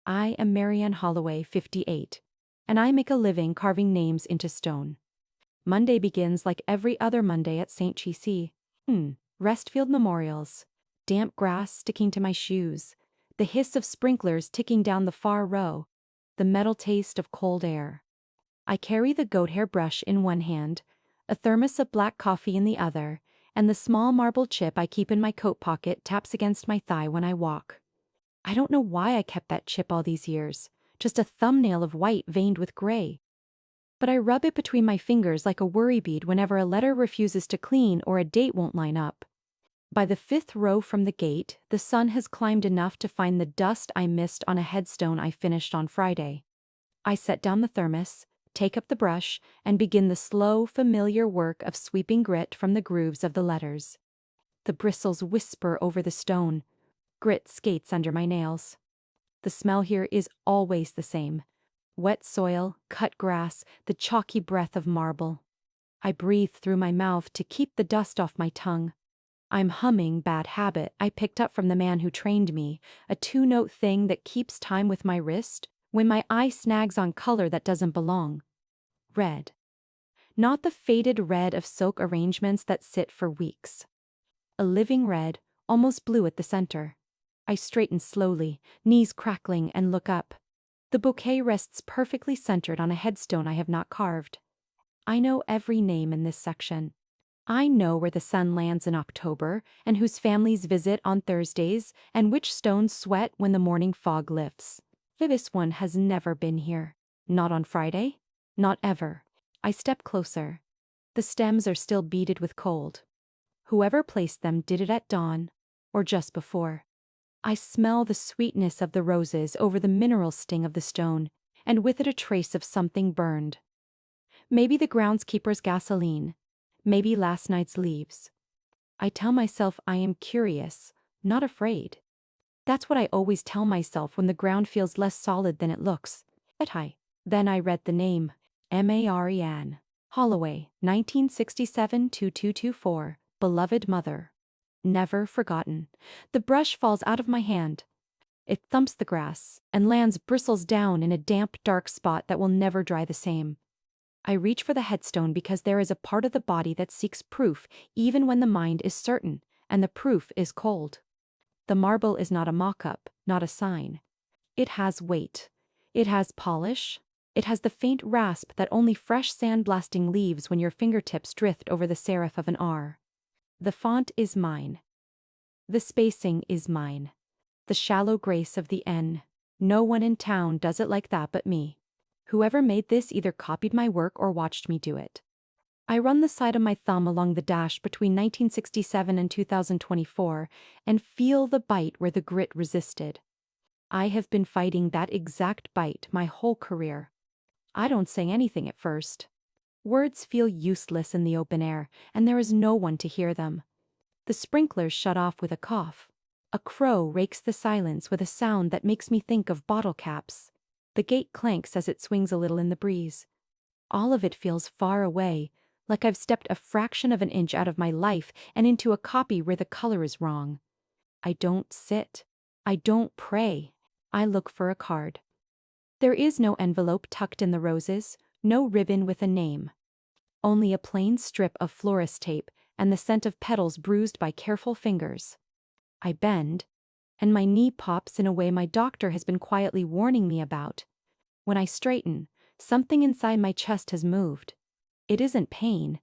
I am Marianne Holloway, 58, and I make a living carving names into stone. Monday begins like every other Monday at St. Chisi. Restfield memorials. Damp grass sticking to my shoes. The hiss of sprinklers ticking down the far row. The metal taste of cold air. I carry the goat hair brush in one hand, a thermos of black coffee in the other, and the small marble chip I keep in my coat pocket taps against my thigh when I walk. I don't know why I kept that chip all these years, just a thumbnail of white veined with gray. But I rub it between my fingers like a worry bead whenever a letter refuses to clean or a date won't line up. By the 5th row from the gate, the sun has climbed enough to find the dust I missed on a headstone I finished on Friday. I set down the thermos, take up the brush, and begin the slow, familiar work of sweeping grit from the grooves of the letters. The bristles whisper over the stone. Grit skates under my nails. The smell here is always the same. Wet soil, cut grass, the chalky breath of marble. I breathe through my mouth to keep the dust off my tongue. I'm humming Bad Habit I picked up from the man who trained me, a 2-note thing that keeps time with my wrist when my eye snags on color that doesn't belong. Red. Not the faded red of silk arrangements that sit for weeks. A living red, almost blue at the center. I straighten slowly, knees crackling, and look up. The bouquet rests perfectly centered on a headstone I have not carved. I know every name in this section. I know where the sun lands in October, and whose families visit on Thursdays, and which stones sweat when the morning fog lifts. This one has never been here. Not on Friday. Not ever. I step closer. The stems are still beaded with cold. Whoever placed them did it at dawn, or just before. I smell the sweetness of the roses over the mineral sting of the stone, and with it a trace of something burned. Maybe the groundskeeper's gasoline. Maybe last night's leaves. I tell myself I am curious, not afraid. That's what I always tell myself when the ground feels less solid than it looks. Then I read the name. Marianne Holloway, 1967-2224, beloved mother. Never forgotten. The brush falls out of my hand. It thumps the grass, and lands bristles down in a damp, dark spot that will never dry the same. I reach for the headstone because there is a part of the body that seeks proof even when the mind is certain, and the proof is cold. The marble is not a mock-up, not a sign. It has weight. It has polish. It has the faint rasp that only fresh sandblasting leaves when your fingertips drift over the serif of an R. The font is mine. The spacing is mine. The shallow grace of the N. No one in town does it like that but me. Whoever made this either copied my work or watched me do it. I run the side of my thumb along the dash between 1967 and 2024 and feel the bite where the grit resisted. I have been fighting that exact bite my whole career. I don't say anything at first. Words feel useless in the open air, and there is no one to hear them. The sprinklers shut off with a cough. A crow rakes the silence with a sound that makes me think of bottle caps. The gate clanks as it swings a little in the breeze. All of it feels far away, like I've stepped a fraction of an inch out of my life and into a copy where the color is wrong. I don't sit. I don't pray. I look for a card. There is no envelope tucked in the roses, no ribbon with a name. Only a plain strip of florist tape and the scent of petals bruised by careful fingers. I bend, and my knee pops in a way my doctor has been quietly warning me about. When I straighten, something inside my chest has moved. It isn't pain.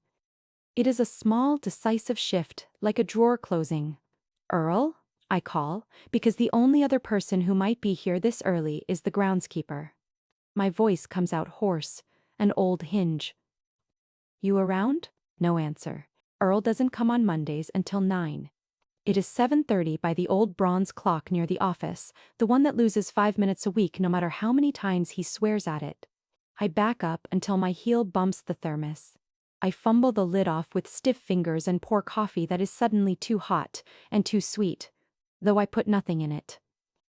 It is a small, decisive shift, like a drawer closing. Earl? I call, because the only other person who might be here this early is the groundskeeper. My voice comes out hoarse, an old hinge. You around? No answer. Earl doesn't come on Mondays until 9. It is 7:30 by the old bronze clock near the office, the one that loses 5 minutes a week no matter how many times he swears at it. I back up until my heel bumps the thermos. I fumble the lid off with stiff fingers and pour coffee that is suddenly too hot and too sweet, though I put nothing in it.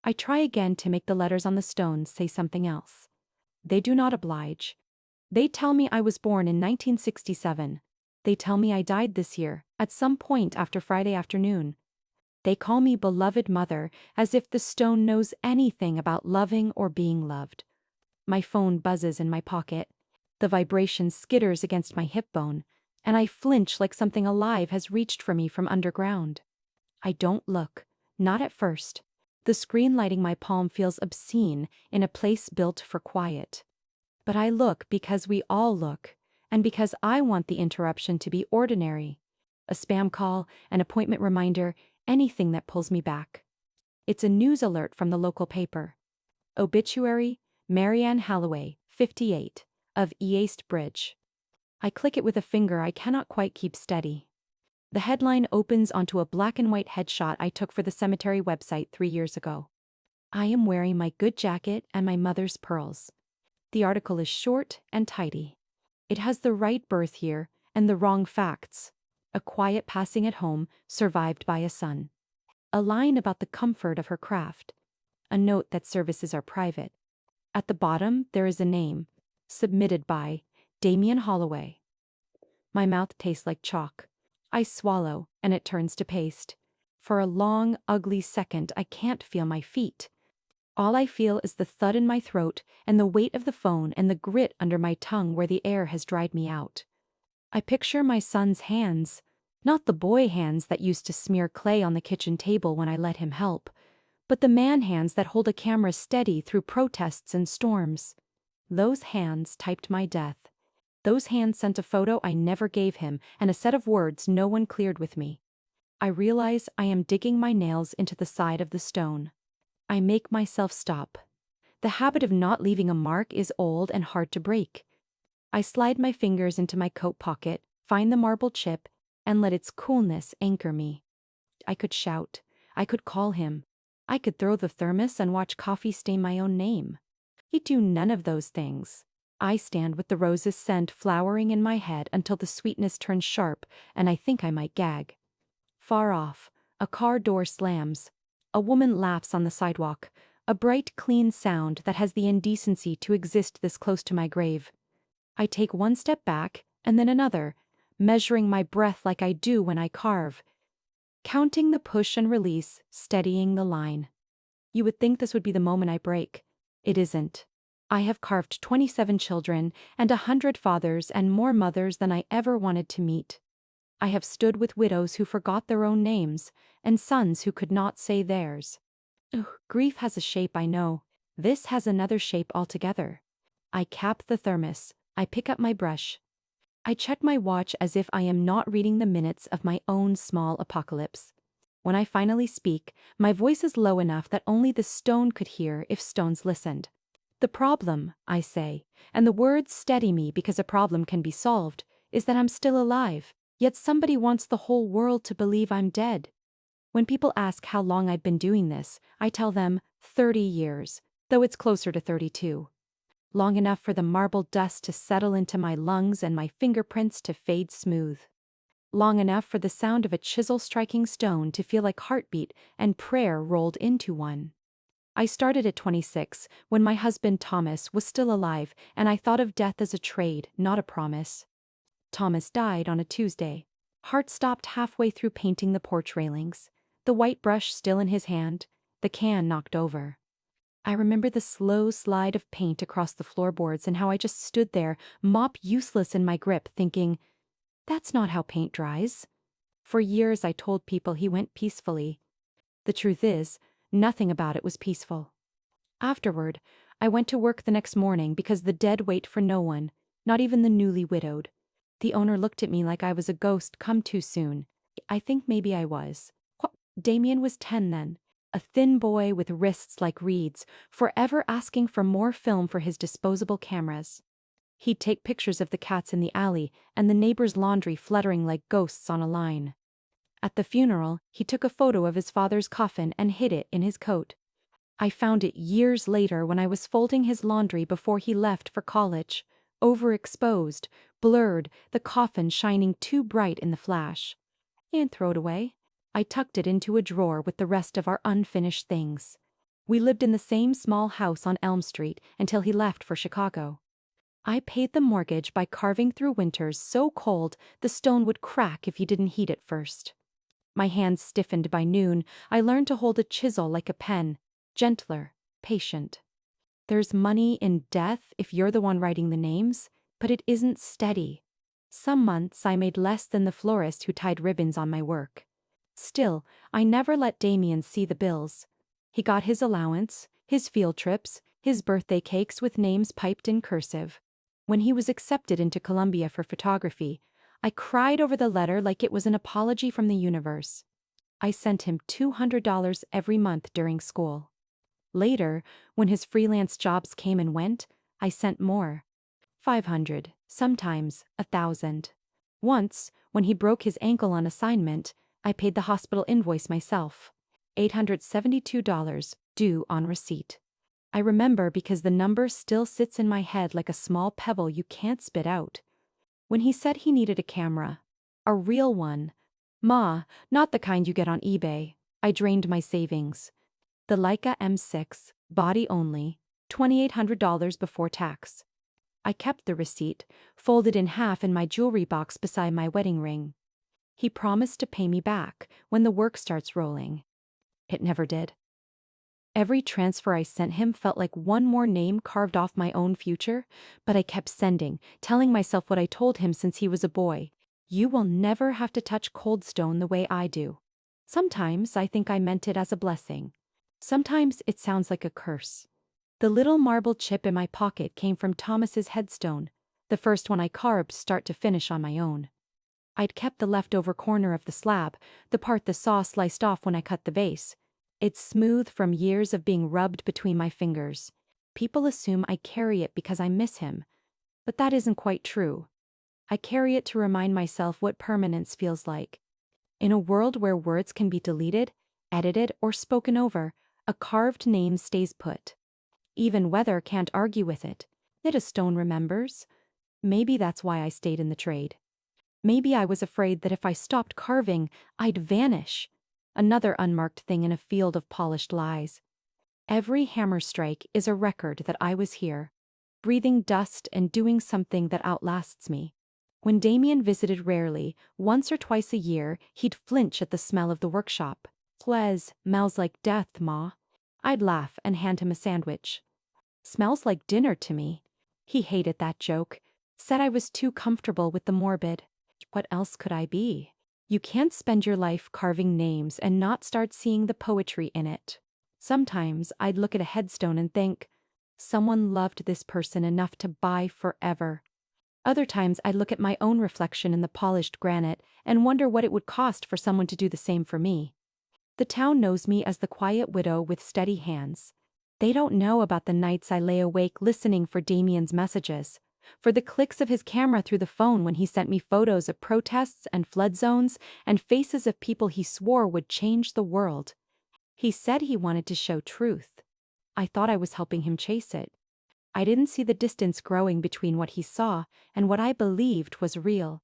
I try again to make the letters on the stones say something else. They do not oblige. They tell me I was born in 1967. They tell me I died this year, at some point after Friday afternoon. They call me beloved mother, as if the stone knows anything about loving or being loved. My phone buzzes in my pocket. The vibration skitters against my hip bone, and I flinch like something alive has reached for me from underground. I don't look, not at first. The screen lighting my palm feels obscene in a place built for quiet. But I look because we all look, and because I want the interruption to be ordinary. A spam call, an appointment reminder, anything that pulls me back. It's a news alert from the local paper. Obituary, Marianne Halloway, 58, of East Bridge. I click it with a finger I cannot quite keep steady. The headline opens onto a black and white headshot I took for the cemetery website 3 years ago. I am wearing my good jacket and my mother's pearls. The article is short and tidy. It has the right birth year and the wrong facts. A quiet passing at home, survived by a son. A line about the comfort of her craft. A note that services are private. At the bottom, there is a name. Submitted by Damien Holloway. My mouth tastes like chalk. I swallow, and it turns to paste. For a long, ugly second, I can't feel my feet. All I feel is the thud in my throat and the weight of the phone and the grit under my tongue where the air has dried me out. I picture my son's hands, not the boy hands that used to smear clay on the kitchen table when I let him help, but the man hands that hold a camera steady through protests and storms. Those hands typed my death. Those hands sent a photo I never gave him and a set of words no one cleared with me. I realize I am digging my nails into the side of the stone. I make myself stop. The habit of not leaving a mark is old and hard to break. I slide my fingers into my coat pocket, find the marble chip, and let its coolness anchor me. I could shout. I could call him. I could throw the thermos and watch coffee stain my own name. I do none of those things. I stand with the rose's scent flowering in my head until the sweetness turns sharp and I think I might gag. Far off, a car door slams. A woman laughs on the sidewalk, a bright, clean sound that has the indecency to exist this close to my grave. I take one step back and then another, measuring my breath like I do when I carve. Counting the push and release, steadying the line. You would think this would be the moment I break. It isn't. I have carved 27 children and 100 fathers and more mothers than I ever wanted to meet. I have stood with widows who forgot their own names and sons who could not say theirs. Ugh, grief has a shape, I know. This has another shape altogether. I cap the thermos. I pick up my brush. I check my watch as if I am not reading the minutes of my own small apocalypse. When I finally speak, my voice is low enough that only the stone could hear if stones listened. The problem, I say, and the words steady me because a problem can be solved, is that I'm still alive, yet somebody wants the whole world to believe I'm dead. When people ask how long I've been doing this, I tell them 30 years, though it's closer to 32. Long enough for the marble dust to settle into my lungs and my fingerprints to fade smooth. Long enough for the sound of a chisel striking stone to feel like heartbeat and prayer rolled into one. I started at 26, when my husband Thomas was still alive, and I thought of death as a trade, not a promise. Thomas died on a Tuesday. Hart stopped halfway through painting the porch railings, the white brush still in his hand, the can knocked over. I remember the slow slide of paint across the floorboards and how I just stood there, mop useless in my grip, thinking, that's not how paint dries. For years I told people he went peacefully. The truth is, nothing about it was peaceful. Afterward, I went to work the next morning because the dead wait for no one, not even the newly widowed. The owner looked at me like I was a ghost come too soon. I think maybe I was. Damien was 10 then. A thin boy with wrists like reeds, forever asking for more film for his disposable cameras. He'd take pictures of the cats in the alley and the neighbor's laundry fluttering like ghosts on a line. At the funeral, he took a photo of his father's coffin and hid it in his coat. I found it years later when I was folding his laundry before he left for college. Overexposed, blurred, the coffin shining too bright in the flash. And throw it away. I tucked it into a drawer with the rest of our unfinished things. We lived in the same small house on Elm Street until he left for Chicago. I paid the mortgage by carving through winters so cold the stone would crack if you didn't heat it first. My hands stiffened by noon. I learned to hold a chisel like a pen, gentler, patient. There's money in death if you're the one writing the names, but it isn't steady. Some months I made less than the florist who tied ribbons on my work. Still, I never let Damien see the bills. He got his allowance, his field trips, his birthday cakes with names piped in cursive. When he was accepted into Columbia for photography, I cried over the letter like it was an apology from the universe. I sent him $200 every month during school. Later, when his freelance jobs came and went, I sent more. 500, sometimes 1,000. Once, when he broke his ankle on assignment, I paid the hospital invoice myself. $872, due on receipt. I remember because the number still sits in my head like a small pebble you can't spit out. When he said he needed a camera, a real one, Ma, not the kind you get on eBay, I drained my savings. The Leica M6, body only, $2,800 before tax. I kept the receipt, folded in half in my jewelry box beside my wedding ring. He promised to pay me back when the work starts rolling. It never did. Every transfer I sent him felt like one more name carved off my own future, but I kept sending, telling myself what I told him since he was a boy. You will never have to touch cold stone the way I do. Sometimes I think I meant it as a blessing. Sometimes it sounds like a curse. The little marble chip in my pocket came from Thomas's headstone, the first one I carved start to finish on my own. I'd kept the leftover corner of the slab, the part the saw sliced off when I cut the vase. It's smooth from years of being rubbed between my fingers. People assume I carry it because I miss him, but that isn't quite true. I carry it to remind myself what permanence feels like. In a world where words can be deleted, edited, or spoken over, a carved name stays put. Even weather can't argue with it. Yet a stone remembers. Maybe that's why I stayed in the trade. Maybe I was afraid that if I stopped carving, I'd vanish. Another unmarked thing in a field of polished lies. Every hammer strike is a record that I was here, breathing dust and doing something that outlasts me. When Damien visited rarely, once or twice a year, he'd flinch at the smell of the workshop. "Please, smells like death, Ma." I'd laugh and hand him a sandwich. "Smells like dinner to me." He hated that joke, said I was too comfortable with the morbid. What else could I be? You can't spend your life carving names and not start seeing the poetry in it. Sometimes I'd look at a headstone and think, someone loved this person enough to buy forever. Other times I'd look at my own reflection in the polished granite and wonder what it would cost for someone to do the same for me. The town knows me as the quiet widow with steady hands. They don't know about the nights I lay awake listening for Damien's messages, for the clicks of his camera through the phone when he sent me photos of protests and flood zones and faces of people he swore would change the world. He said he wanted to show truth. I thought I was helping him chase it. I didn't see the distance growing between what he saw and what I believed was real.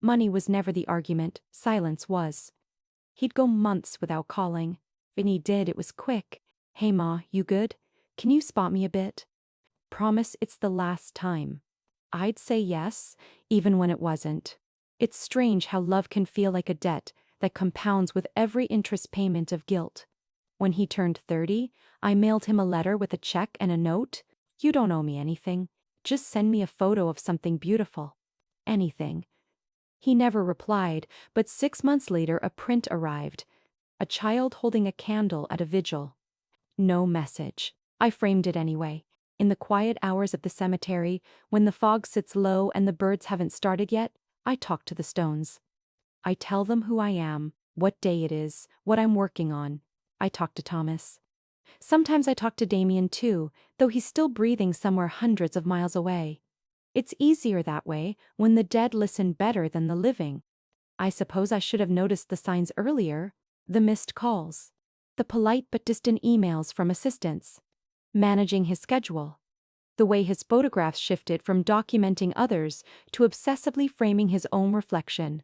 Money was never the argument, silence was. He'd go months without calling. When he did, it was quick. "Hey Ma, you good? Can you spot me a bit? Promise it's the last time." I'd say yes, even when it wasn't. It's strange how love can feel like a debt that compounds with every interest payment of guilt. When he turned 30, I mailed him a letter with a check and a note. "You don't owe me anything. Just send me a photo of something beautiful." Anything. He never replied, but 6 months later a print arrived. A child holding a candle at a vigil. No message. I framed it anyway. In the quiet hours of the cemetery, when the fog sits low and the birds haven't started yet, I talk to the stones. I tell them who I am, what day it is, what I'm working on. I talk to Thomas. Sometimes I talk to Damien too, though he's still breathing somewhere hundreds of miles away. It's easier that way, when the dead listen better than the living. I suppose I should have noticed the signs earlier, the missed calls, the polite but distant emails from assistants, managing his schedule, the way his photographs shifted from documenting others to obsessively framing his own reflection.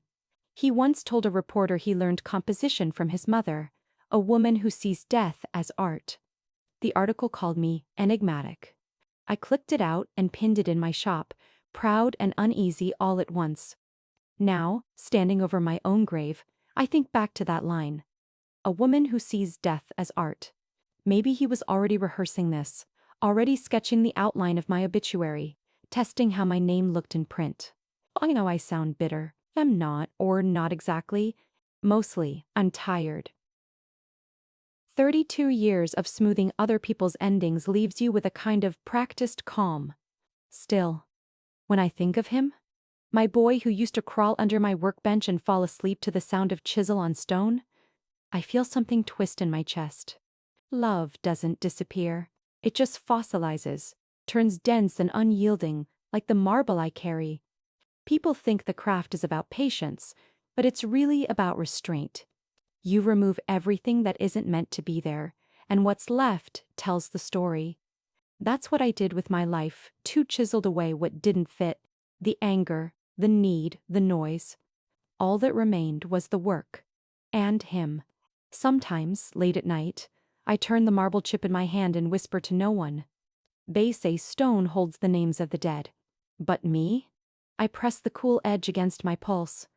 He once told a reporter he learned composition from his mother, a woman who sees death as art. The article called me enigmatic. I clicked it out and pinned it in my shop, proud and uneasy all at once. Now, standing over my own grave, I think back to that line. A woman who sees death as art. Maybe he was already rehearsing this, already sketching the outline of my obituary, testing how my name looked in print. I know I sound bitter. I'm not, or not exactly. Mostly, I'm tired. 32 years of smoothing other people's endings leaves you with a kind of practiced calm. Still, when I think of him, my boy who used to crawl under my workbench and fall asleep to the sound of chisel on stone, I feel something twist in my chest. Love doesn't disappear. It just fossilizes, turns dense and unyielding, like the marble I carry. People think the craft is about patience, but it's really about restraint. You remove everything that isn't meant to be there, and what's left tells the story. That's what I did with my life, too chiseled away what didn't fit. The anger, the need, the noise. All that remained was the work. And him. Sometimes, late at night, I turn the marble chip in my hand and whisper to no one. They say stone holds the names of the dead. But me? I press the cool edge against my pulse.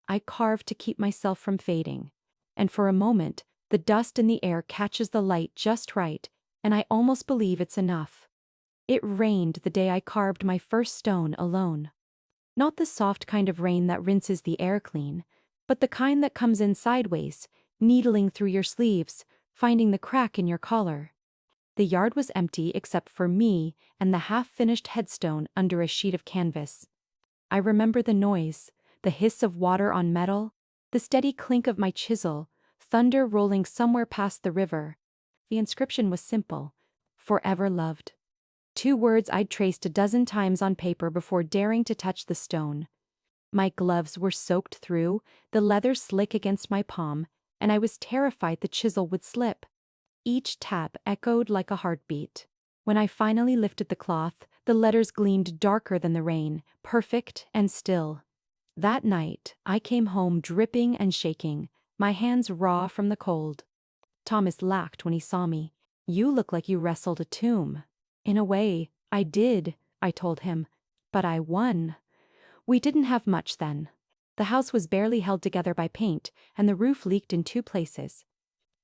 I carve to keep myself from fading. And for a moment, the dust in the air catches the light just right, and I almost believe it's enough. It rained the day I carved my first stone alone. Not the soft kind of rain that rinses the air clean, but the kind that comes in sideways, needling through your sleeves, finding the crack in your collar. The yard was empty except for me and the half-finished headstone under a sheet of canvas. I remember the noise, the hiss of water on metal, the steady clink of my chisel, thunder rolling somewhere past the river. The inscription was simple: forever loved. 2 words I'd traced a dozen times on paper before daring to touch the stone. My gloves were soaked through, the leather slick against my palm, and I was terrified the chisel would slip. Each tap echoed like a heartbeat. When I finally lifted the cloth, the letters gleamed darker than the rain, perfect and still. That night, I came home dripping and shaking, my hands raw from the cold. Thomas laughed when he saw me. "You look like you wrestled a tomb." "In a way, I did," I told him. "But I won." We didn't have much then. The house was barely held together by paint, and the roof leaked in 2 places.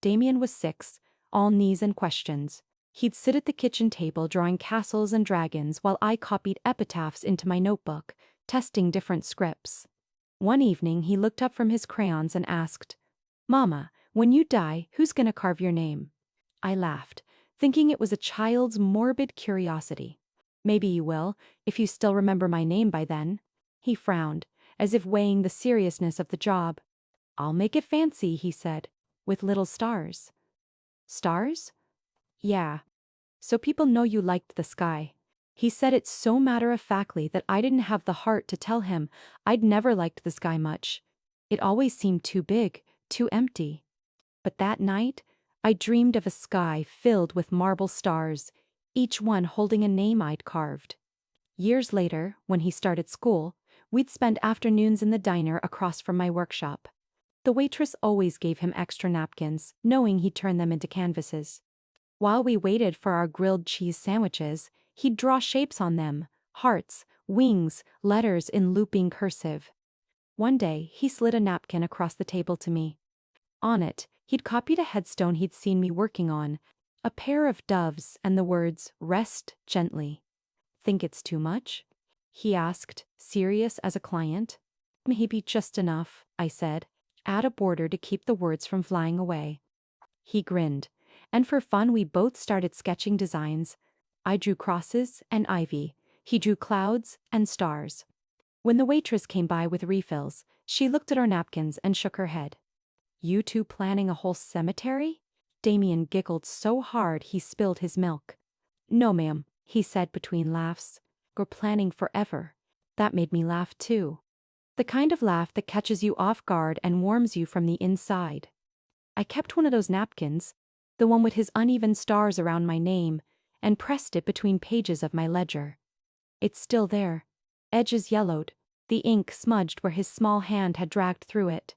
Damien was 6, all knees and questions. He'd sit at the kitchen table drawing castles and dragons while I copied epitaphs into my notebook, testing different scripts. One evening he looked up from his crayons and asked, "Mama, when you die, who's gonna carve your name?" I laughed, thinking it was a child's morbid curiosity. "Maybe you will, if you still remember my name by then." He frowned, as if weighing the seriousness of the job. "I'll make it fancy," he said, "with little stars." "Stars?" "Yeah. So people know you liked the sky." He said it so matter-of-factly that I didn't have the heart to tell him I'd never liked the sky much. It always seemed too big, too empty. But that night, I dreamed of a sky filled with marble stars, each one holding a name I'd carved. Years later, when he started school, we'd spend afternoons in the diner across from my workshop. The waitress always gave him extra napkins, knowing he'd turn them into canvases. While we waited for our grilled cheese sandwiches, he'd draw shapes on them: hearts, wings, letters in looping cursive. One day, he slid a napkin across the table to me. On it, he'd copied a headstone he'd seen me working on, a pair of doves and the words, "Rest gently." "Think it's too much?" he asked, serious as a client. "Maybe just enough," I said. "Add a border to keep the words from flying away." He grinned, and for fun we both started sketching designs. I drew crosses and ivy. He drew clouds and stars. When the waitress came by with refills, she looked at our napkins and shook her head. "You two planning a whole cemetery?" Damien giggled so hard he spilled his milk. "No, ma'am," he said between laughs. "We're planning forever." That made me laugh too. The kind of laugh that catches you off guard and warms you from the inside. I kept one of those napkins, the one with his uneven stars around my name, and pressed it between pages of my ledger. It's still there, edges yellowed, the ink smudged where his small hand had dragged through it.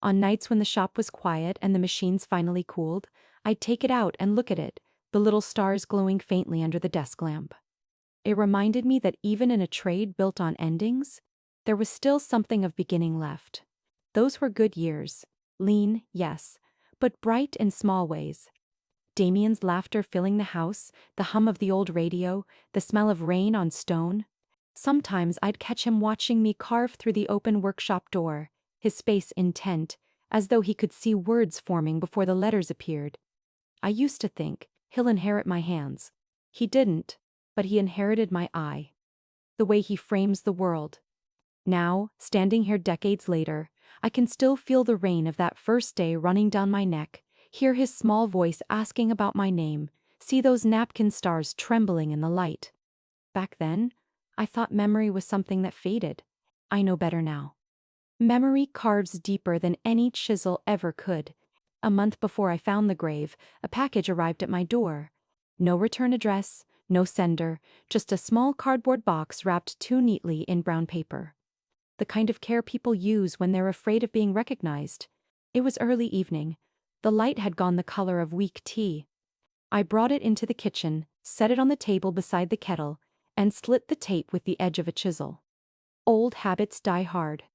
On nights when the shop was quiet and the machines finally cooled, I'd take it out and look at it, the little stars glowing faintly under the desk lamp. It reminded me that even in a trade built on endings, there was still something of beginning left. Those were good years. Lean, yes, but bright in small ways. Damien's laughter filling the house, the hum of the old radio, the smell of rain on stone. Sometimes I'd catch him watching me carve through the open workshop door, his face intent, as though he could see words forming before the letters appeared. I used to think, he'll inherit my hands. He didn't, but he inherited my eye. The way he frames the world. Now, standing here decades later, I can still feel the rain of that first day running down my neck, hear his small voice asking about my name, see those napkin stars trembling in the light. Back then, I thought memory was something that faded. I know better now. Memory carves deeper than any chisel ever could. A month before I found the grave, a package arrived at my door. No return address, no sender, just a small cardboard box wrapped too neatly in brown paper. The kind of care people use when they're afraid of being recognized. It was early evening. The light had gone the color of weak tea. I brought it into the kitchen, set it on the table beside the kettle, and slit the tape with the edge of a chisel. Old habits die hard.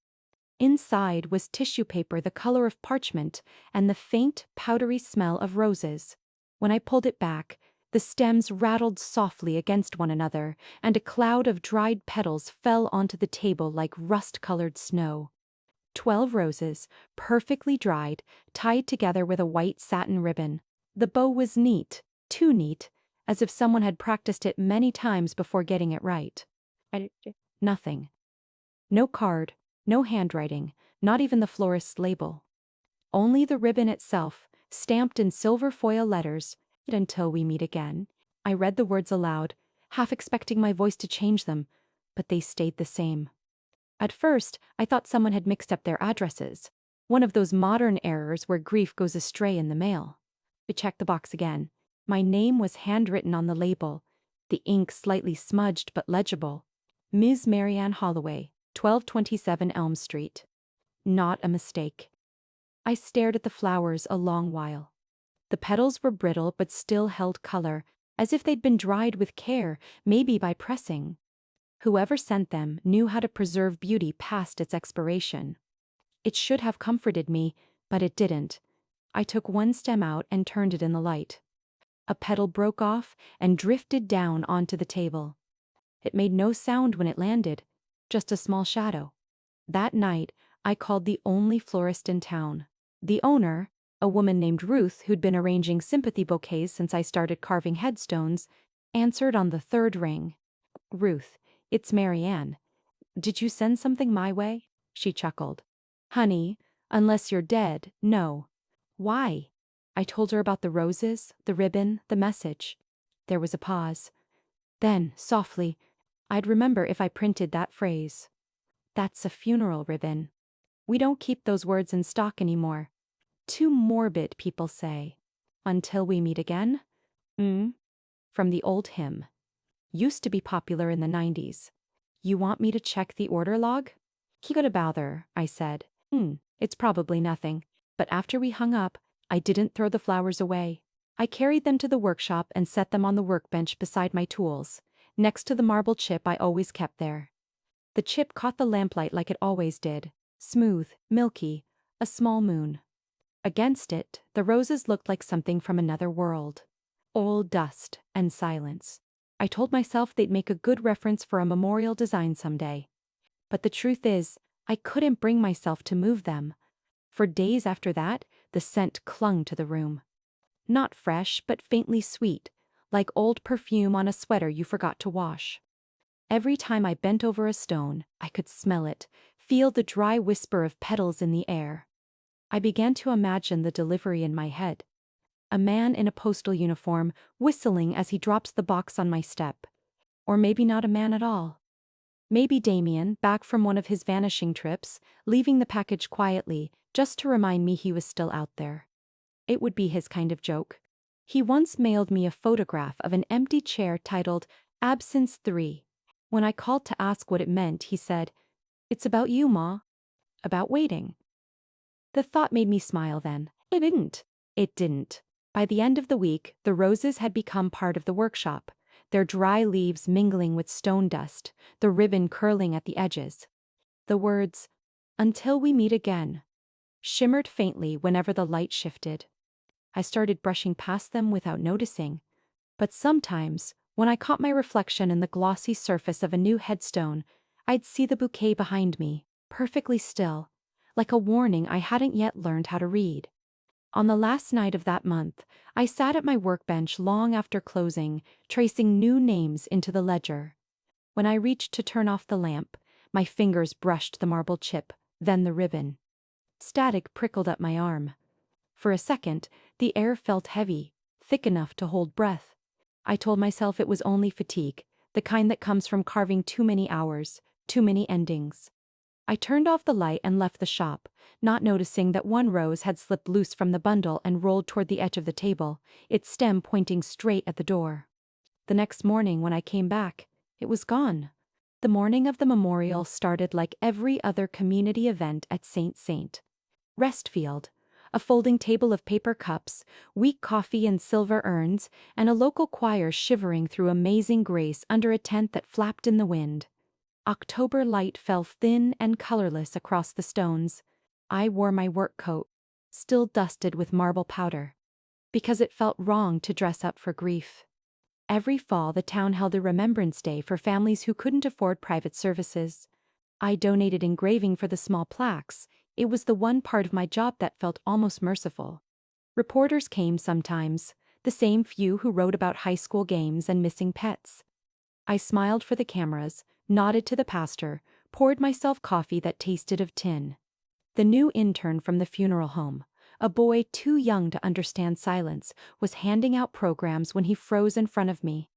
Inside was tissue paper the color of parchment and the faint, powdery smell of roses. When I pulled it back, the stems rattled softly against one another, and a cloud of dried petals fell onto the table like rust-colored snow. 12 roses, perfectly dried, tied together with a white satin ribbon. The bow was neat, too neat, as if someone had practiced it many times before getting it right. Nothing. No card, no handwriting, not even the florist's label. Only the ribbon itself, stamped in silver foil letters, "Until we meet again." I read the words aloud, half expecting my voice to change them, but they stayed the same. At first, I thought someone had mixed up their addresses. One of those modern errors where grief goes astray in the mail. I checked the box again. My name was handwritten on the label, the ink slightly smudged but legible. Ms. Marianne Holloway, 1227 Elm Street. Not a mistake. I stared at the flowers a long while. The petals were brittle but still held color, as if they'd been dried with care, maybe by pressing. Whoever sent them knew how to preserve beauty past its expiration. It should have comforted me, but it didn't. I took one stem out and turned it in the light. A petal broke off and drifted down onto the table. It made no sound when it landed, just a small shadow. That night, I called the only florist in town. The owner, a woman named Ruth who'd been arranging sympathy bouquets since I started carving headstones, answered on the third ring. "Ruth, it's Marianne. Did you send something my way?" She chuckled. "Honey, unless you're dead, no." "Why?" I told her about the roses, the ribbon, the message. There was a pause. Then, softly, "I'd remember if I printed that phrase. That's a funeral ribbon. We don't keep those words in stock anymore. Too morbid, people say. Until we meet again?" From the old hymn. Used to be popular in the 90s. "You want me to check the order log?" "He got a bother," I said. It's probably nothing." But after we hung up, I didn't throw the flowers away. I carried them to the workshop and set them on the workbench beside my tools, next to the marble chip I always kept there. The chip caught the lamplight like it always did, smooth, milky, a small moon. Against it, the roses looked like something from another world. Old dust and silence. I told myself they'd make a good reference for a memorial design someday. But the truth is, I couldn't bring myself to move them. For days after that, the scent clung to the room. Not fresh, but faintly sweet, like old perfume on a sweater you forgot to wash. Every time I bent over a stone, I could smell it, feel the dry whisper of petals in the air. I began to imagine the delivery in my head. A man in a postal uniform, whistling as he drops the box on my step. Or maybe not a man at all. Maybe Damien, back from one of his vanishing trips, leaving the package quietly, just to remind me he was still out there. It would be his kind of joke. He once mailed me a photograph of an empty chair titled Absence 3. When I called to ask what it meant, he said, "It's about you, Ma." About waiting. The thought made me smile then. It didn't. It didn't. By the end of the week, the roses had become part of the workshop, their dry leaves mingling with stone dust, the ribbon curling at the edges. The words, "Until we meet again," shimmered faintly whenever the light shifted. I started brushing past them without noticing. But sometimes, when I caught my reflection in the glossy surface of a new headstone, I'd see the bouquet behind me, perfectly still, like a warning I hadn't yet learned how to read. On the last night of that month, I sat at my workbench long after closing, tracing new names into the ledger. When I reached to turn off the lamp, my fingers brushed the marble chip, then the ribbon. Static prickled up my arm. For a second, the air felt heavy, thick enough to hold breath. I told myself it was only fatigue, the kind that comes from carving too many hours, too many endings. I turned off the light and left the shop, not noticing that one rose had slipped loose from the bundle and rolled toward the edge of the table, its stem pointing straight at the door. The next morning when I came back, it was gone. The morning of the memorial started like every other community event at St. Restfield. A folding table of paper cups, weak coffee in silver urns, and a local choir shivering through amazing grace under a tent that flapped in the wind. October light fell thin and colorless across the stones. I wore my work coat, still dusted with marble powder, because it felt wrong to dress up for grief. Every fall the town held a Remembrance Day for families who couldn't afford private services. I donated engraving for the small plaques. It was the one part of my job that felt almost merciful. Reporters came sometimes, the same few who wrote about high school games and missing pets. I smiled for the cameras, nodded to the pastor, poured myself coffee that tasted of tin. The new intern from the funeral home, a boy too young to understand silence, was handing out programs when he froze in front of me.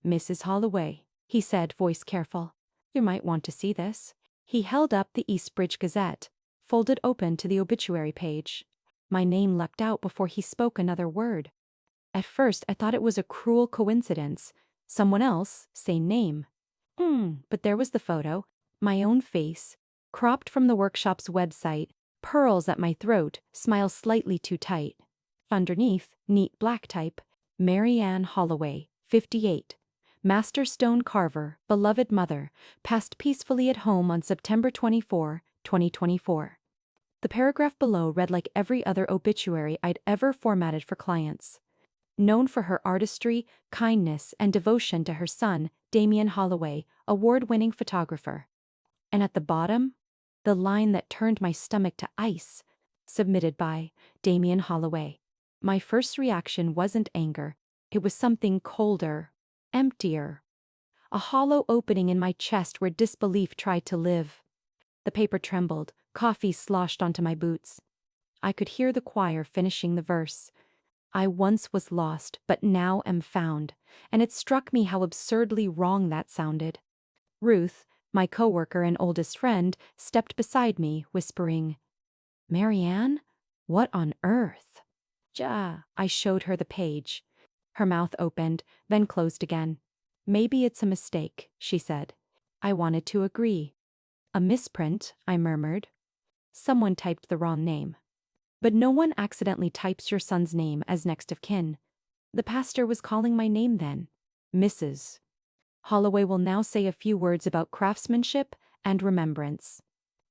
"Mrs. Holloway," he said, voice careful. "You might want to see this." He held up the Eastbridge Gazette, folded open to the obituary page. My name leapt out before he spoke another word. At first I thought it was a cruel coincidence. Someone else, same name. But there was the photo, my own face, cropped from the workshop's website, pearls at my throat, smile slightly too tight. Underneath, neat black type, Mary Ann Holloway, 58. Master stone carver, beloved mother, passed peacefully at home on September 24, 2024. The paragraph below read like every other obituary I'd ever formatted for clients. Known for her artistry, kindness, and devotion to her son, Damien Holloway, award-winning photographer. And at the bottom, the line that turned my stomach to ice, submitted by Damien Holloway. My first reaction wasn't anger, it was something colder, emptier. A hollow opening in my chest where disbelief tried to live. The paper trembled, coffee sloshed onto my boots. I could hear the choir finishing the verse. "I once was lost, but now am found," and it struck me how absurdly wrong that sounded. Ruth, my coworker and oldest friend, stepped beside me, whispering, "Mary Ann? What on earth?" I showed her the page. Her mouth opened, then closed again. "Maybe it's a mistake," she said. I wanted to agree. "A misprint," I murmured. "Someone typed the wrong name." But no one accidentally types your son's name as next of kin. The pastor was calling my name then. Mrs. Holloway will now say a few words about craftsmanship and remembrance.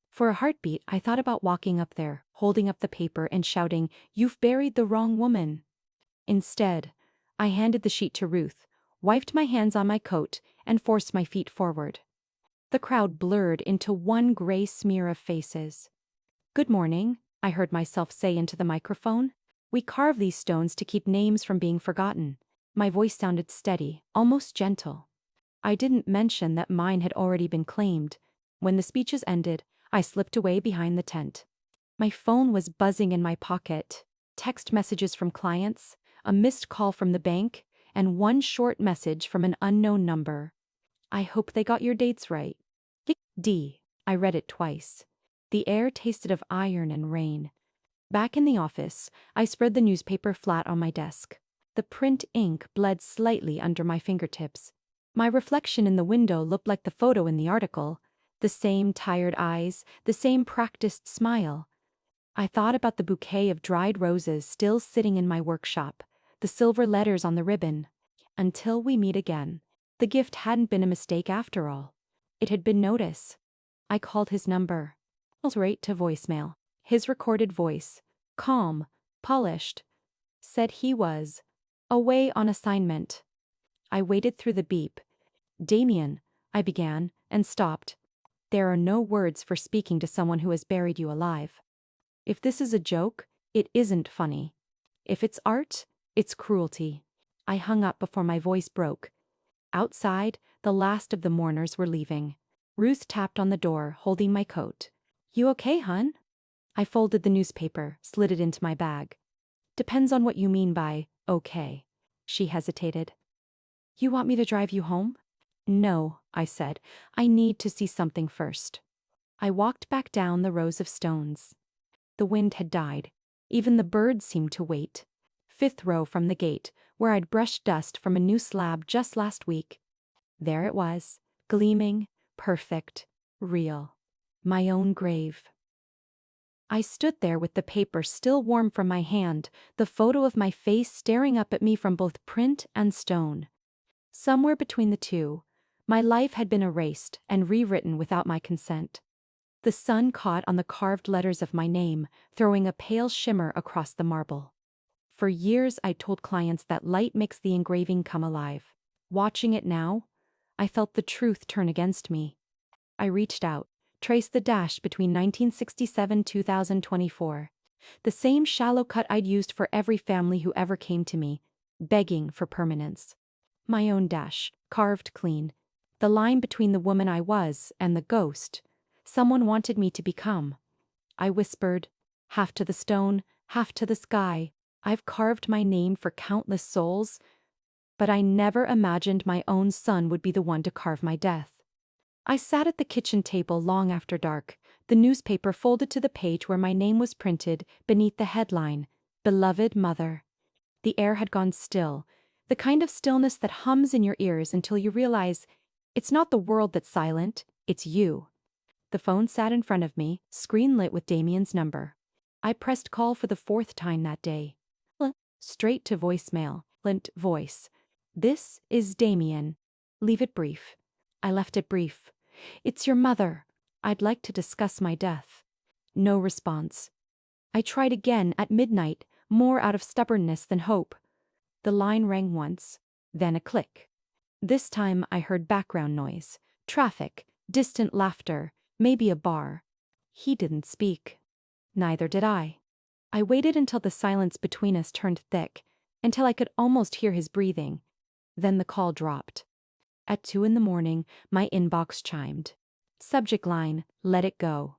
For a heartbeat, I thought about walking up there, holding up the paper and shouting, "You've buried the wrong woman." Instead, I handed the sheet to Ruth, wiped my hands on my coat, and forced my feet forward. The crowd blurred into one gray smear of faces. "Good morning," I heard myself say into the microphone. "We carve these stones to keep names from being forgotten." My voice sounded steady, almost gentle. I didn't mention that mine had already been claimed. When the speeches ended, I slipped away behind the tent. My phone was buzzing in my pocket. Text messages from clients, a missed call from the bank, and one short message from an unknown number. "I hope they got your dates right." I read it twice. The air tasted of iron and rain. Back in the office, I spread the newspaper flat on my desk. The print ink bled slightly under my fingertips. My reflection in the window looked like the photo in the article. The same tired eyes, the same practiced smile. I thought about the bouquet of dried roses still sitting in my workshop, the silver letters on the ribbon. Until we meet again. The gift hadn't been a mistake after all. It had been notice. I called his number. Right to voicemail. His recorded voice, calm, polished, said he was away on assignment. I waited through the beep. "Damien," I began, and stopped. There are no words for speaking to someone who has buried you alive. If this is a joke, it isn't funny. If it's art, it's cruelty. I hung up before my voice broke. Outside, the last of the mourners were leaving. Ruth tapped on the door, holding my coat. "You okay, hun?" I folded the newspaper, slid it into my bag. "Depends on what you mean by okay." She hesitated. "You want me to drive you home?" "No," I said. "I need to see something first." I walked back down the rows of stones. The wind had died. Even the birds seemed to wait. Fifth row from the gate, where I'd brushed dust from a new slab just last week. There it was, gleaming, perfect, real. My own grave. I stood there with the paper still warm from my hand, the photo of my face staring up at me from both print and stone. Somewhere between the two, my life had been erased and rewritten without my consent. The sun caught on the carved letters of my name, throwing a pale shimmer across the marble. For years I'd told clients that light makes the engraving come alive. Watching it now, I felt the truth turn against me. I reached out, traced the dash between 1967-2024. The same shallow cut I'd used for every family who ever came to me, begging for permanence. My own dash, carved clean. The line between the woman I was and the ghost someone wanted me to become. I whispered, half to the stone, half to the sky, "I've carved my name for countless souls, but I never imagined my own son would be the one to carve my death." I sat at the kitchen table long after dark, the newspaper folded to the page where my name was printed beneath the headline, "Beloved Mother." The air had gone still, the kind of stillness that hums in your ears until you realize it's not the world that's silent, it's you. The phone sat in front of me, screen lit with Damien's number. I pressed call for the fourth time that day. Straight to voicemail, lint voice. "This is Damien. Leave it brief." I left it brief. "It's your mother. I'd like to discuss my death." No response. I tried again at midnight, more out of stubbornness than hope. The line rang once, then a click. This time I heard background noise, traffic, distant laughter, maybe a bar. He didn't speak. Neither did I. I waited until the silence between us turned thick, until I could almost hear his breathing. Then the call dropped. At 2 a.m, my inbox chimed. Subject line, "Let it go."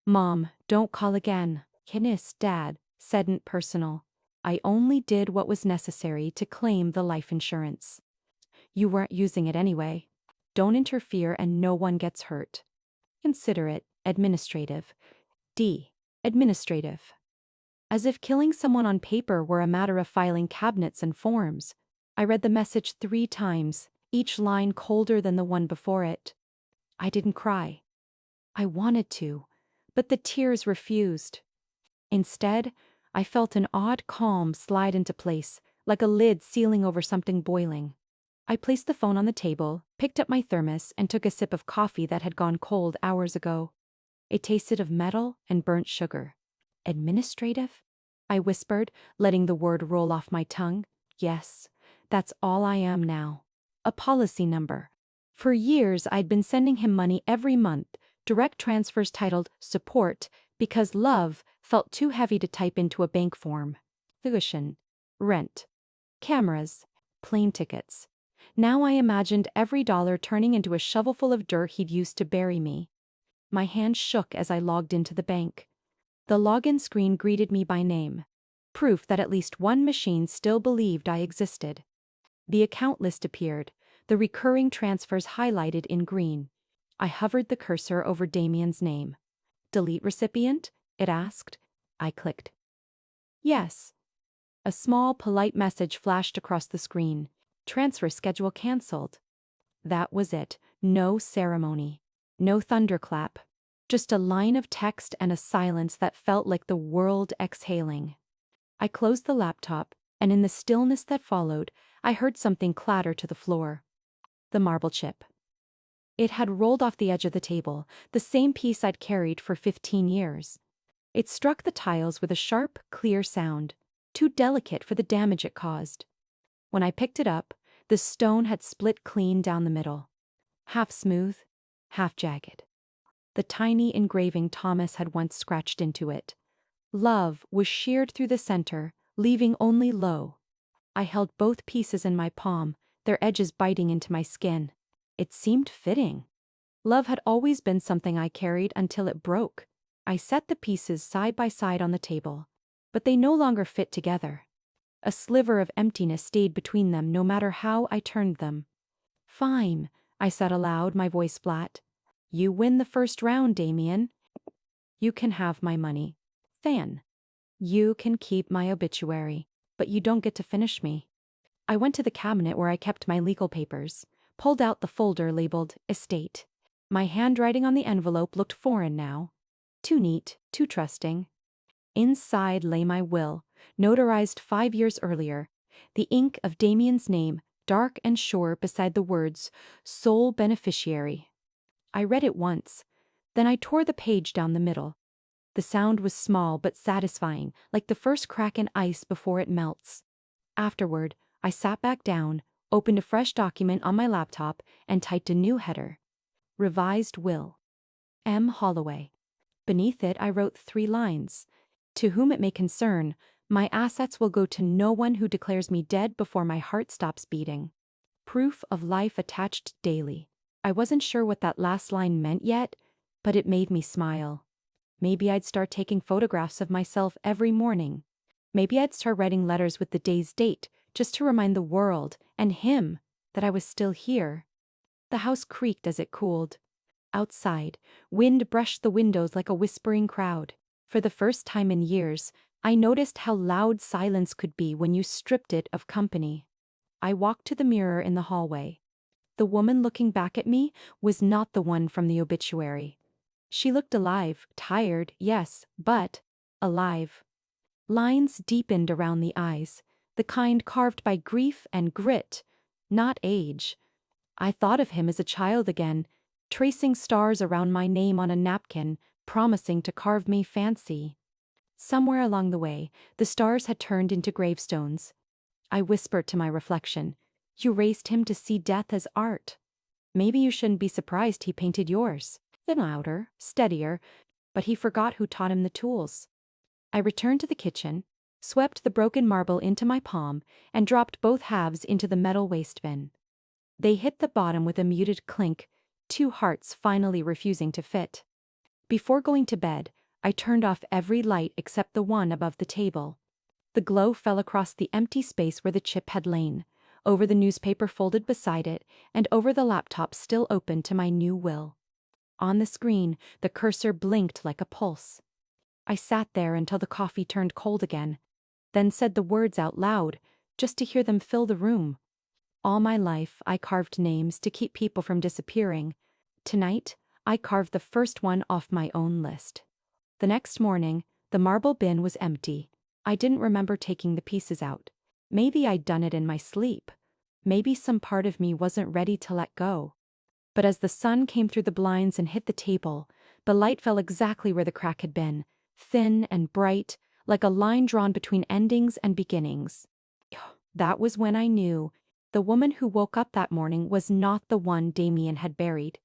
"Mom, don't call again. Kinis, Dad," saidn't personal. "I only did what was necessary to claim the life insurance. You weren't using it anyway. Don't interfere and no one gets hurt. Consider it administrative. D. Administrative." As if killing someone on paper were a matter of filing cabinets and forms. I read the message 3 times, each line colder than the one before it. I didn't cry. I wanted to, but the tears refused. Instead, I felt an odd calm slide into place, like a lid sealing over something boiling. I placed the phone on the table, picked up my thermos, and took a sip of coffee that had gone cold hours ago. It tasted of metal and burnt sugar. "Administrative?" I whispered, letting the word roll off my tongue. "Yes, that's all I am now. A policy number." For years I'd been sending him money every month, direct transfers titled "Support," because love felt too heavy to type into a bank form. Tuition, rent, cameras, plane tickets. Now I imagined every dollar turning into a shovelful of dirt he'd used to bury me. My hand shook as I logged into the bank. The login screen greeted me by name. Proof that at least one machine still believed I existed. The account list appeared, the recurring transfers highlighted in green. I hovered the cursor over Damien's name. "Delete recipient?" it asked. I clicked. "Yes." A small, polite message flashed across the screen. "Transfer schedule cancelled." That was it. No ceremony. No thunderclap. Just a line of text and a silence that felt like the world exhaling. I closed the laptop, and in the stillness that followed, I heard something clatter to the floor. The marble chip. It had rolled off the edge of the table, the same piece I'd carried for 15 years. It struck the tiles with a sharp, clear sound, too delicate for the damage it caused. When I picked it up, the stone had split clean down the middle. Half smooth, half jagged. The tiny engraving Thomas had once scratched into it. Love was sheared through the center, leaving only low. I held both pieces in my palm, their edges biting into my skin. It seemed fitting. Love had always been something I carried until it broke. I set the pieces side by side on the table, but they no longer fit together. A sliver of emptiness stayed between them no matter how I turned them. "Fine," I said aloud, my voice flat. "You win the first round, Damien. You can have my money. Fan. You can keep my obituary, but you don't get to finish me." I went to the cabinet where I kept my legal papers, pulled out the folder labeled Estate. My handwriting on the envelope looked foreign now. Too neat, too trusting. Inside lay my will, notarized 5 years earlier, the ink of Damien's name dark and sure beside the words, "Sole beneficiary." I read it once, then I tore the page down the middle. The sound was small but satisfying, like the first crack in ice before it melts. Afterward, I sat back down, opened a fresh document on my laptop, and typed a new header. Revised Will. M. Holloway. Beneath it I wrote 3 lines. "To whom it may concern, my assets will go to no one who declares me dead before my heart stops beating. Proof of life attached daily." I wasn't sure what that last line meant yet, but it made me smile. Maybe I'd start taking photographs of myself every morning. Maybe I'd start writing letters with the day's date, just to remind the world, and him, that I was still here. The house creaked as it cooled. Outside, wind brushed the windows like a whispering crowd. For the first time in years, I noticed how loud silence could be when you stripped it of company. I walked to the mirror in the hallway. The woman looking back at me was not the one from the obituary. She looked alive, tired, yes, but alive. Lines deepened around the eyes, the kind carved by grief and grit, not age. I thought of him as a child again, tracing stars around my name on a napkin, promising to carve me fancy. Somewhere along the way, the stars had turned into gravestones. I whispered to my reflection, "You raised him to see death as art. Maybe you shouldn't be surprised he painted yours." Then louder, steadier, but he forgot who taught him the tools. I returned to the kitchen, swept the broken marble into my palm, and dropped both halves into the metal waste bin. They hit the bottom with a muted clink, 2 hearts finally refusing to fit. Before going to bed, I turned off every light except the one above the table. The glow fell across the empty space where the chip had lain, over the newspaper folded beside it, and over the laptop still open to my new will. On the screen, the cursor blinked like a pulse. I sat there until the coffee turned cold again, then said the words out loud, just to hear them fill the room. All my life, I carved names to keep people from disappearing. Tonight, I carved the first one off my own list. The next morning, the marble bin was empty. I didn't remember taking the pieces out. Maybe I'd done it in my sleep. Maybe some part of me wasn't ready to let go. But as the sun came through the blinds and hit the table, the light fell exactly where the crack had been, thin and bright, like a line drawn between endings and beginnings. That was when I knew the woman who woke up that morning was not the one Damien had buried.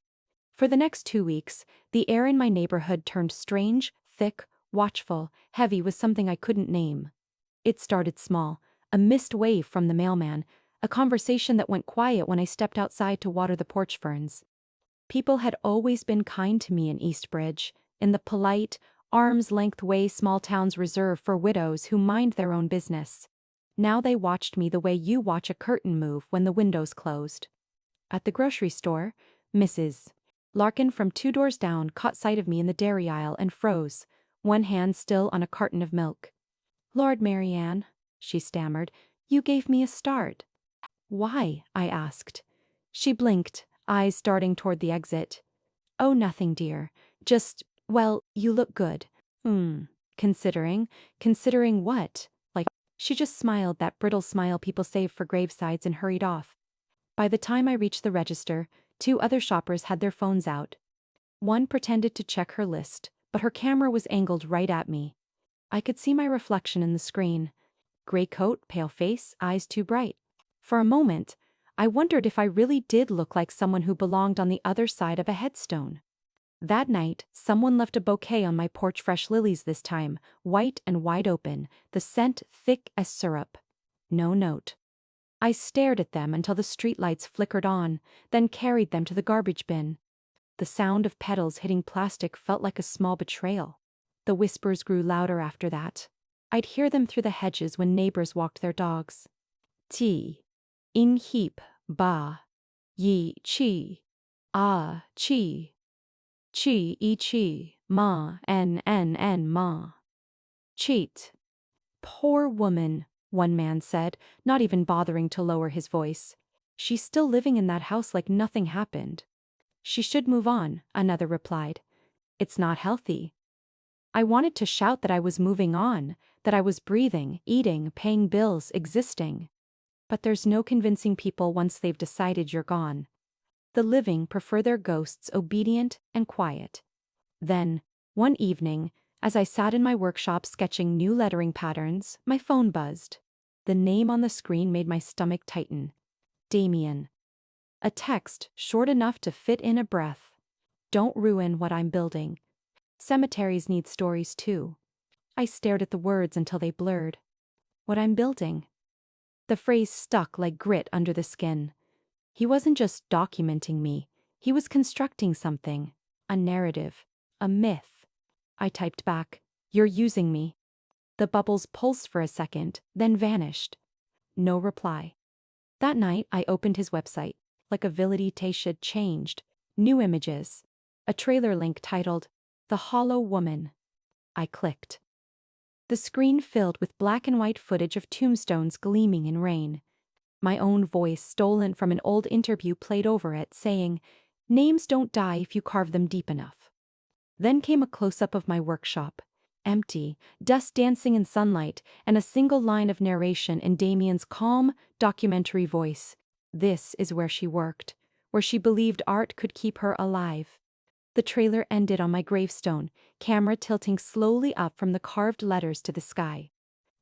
For the next 2 weeks, the air in my neighborhood turned strange, thick, watchful, heavy with something I couldn't name. It started small, a mist wave from the mailman, a conversation that went quiet when I stepped outside to water the porch ferns. People had always been kind to me in Eastbridge, in the polite, arm's-length way small towns reserve for widows who mind their own business. Now they watched me the way you watch a curtain move when the window's closed. At the grocery store, Mrs. Larkin from 2 doors down caught sight of me in the dairy aisle and froze, one hand still on a carton of milk. "Lord, Marianne," she stammered, "you gave me a start." "Why?" I asked. She blinked, eyes darting toward the exit. "Oh, nothing, dear. Just, well, you look good." Considering what? She just smiled that brittle smile people save for gravesides and hurried off. By the time I reached the register, 2 other shoppers had their phones out. One pretended to check her list, but her camera was angled right at me. I could see my reflection in the screen. Gray coat, pale face, eyes too bright. For a moment, I wondered if I really did look like someone who belonged on the other side of a headstone. That night, someone left a bouquet on my porch, fresh lilies this time, white and wide open, the scent thick as syrup. No note. I stared at them until the streetlights flickered on, then carried them to the garbage bin. The sound of petals hitting plastic felt like a small betrayal. The whispers grew louder after that. I'd hear them through the hedges when neighbors walked their dogs. Ti. In heap, ba. Yi, chi. Ah, chi. Chi, I, chi. Ma, n, ma. Cheat. Poor woman, one man said, not even bothering to lower his voice. She's still living in that house like nothing happened. She should move on, another replied. It's not healthy. I wanted to shout that I was moving on, that I was breathing, eating, paying bills, existing. But there's no convincing people once they've decided you're gone. The living prefer their ghosts obedient and quiet. Then, one evening, as I sat in my workshop sketching new lettering patterns, my phone buzzed. The name on the screen made my stomach tighten. Damien. A text short enough to fit in a breath. Don't ruin what I'm building. Cemeteries need stories too. I stared at the words until they blurred. What I'm building. The phrase stuck like grit under the skin. He wasn't just documenting me. He was constructing something. A narrative. A myth. I typed back, "You're using me." The bubbles pulsed for a second, then vanished. No reply. That night, I opened his website. Like a Taishid changed. New images. A trailer link titled, "The Hollow Woman." I clicked. The screen filled with black and white footage of tombstones gleaming in rain. My own voice, stolen from an old interview, played over it, saying, "Names don't die if you carve them deep enough." Then came a close-up of my workshop. Empty, dust dancing in sunlight, and a single line of narration in Damien's calm, documentary voice. This is where she worked, where she believed art could keep her alive. The trailer ended on my gravestone, camera tilting slowly up from the carved letters to the sky.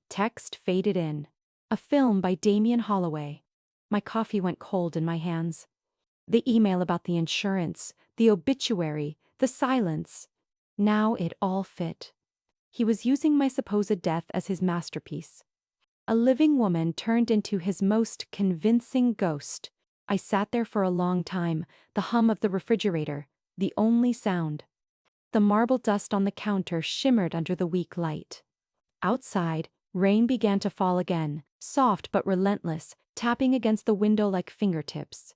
Text faded in. A film by Damien Holloway. My coffee went cold in my hands. The email about the insurance, the obituary, the silence. Now it all fit. He was using my supposed death as his masterpiece. A living woman turned into his most convincing ghost. I sat there for a long time, the hum of the refrigerator, the only sound. The marble dust on the counter shimmered under the weak light. Outside, rain began to fall again, soft but relentless, tapping against the window like fingertips.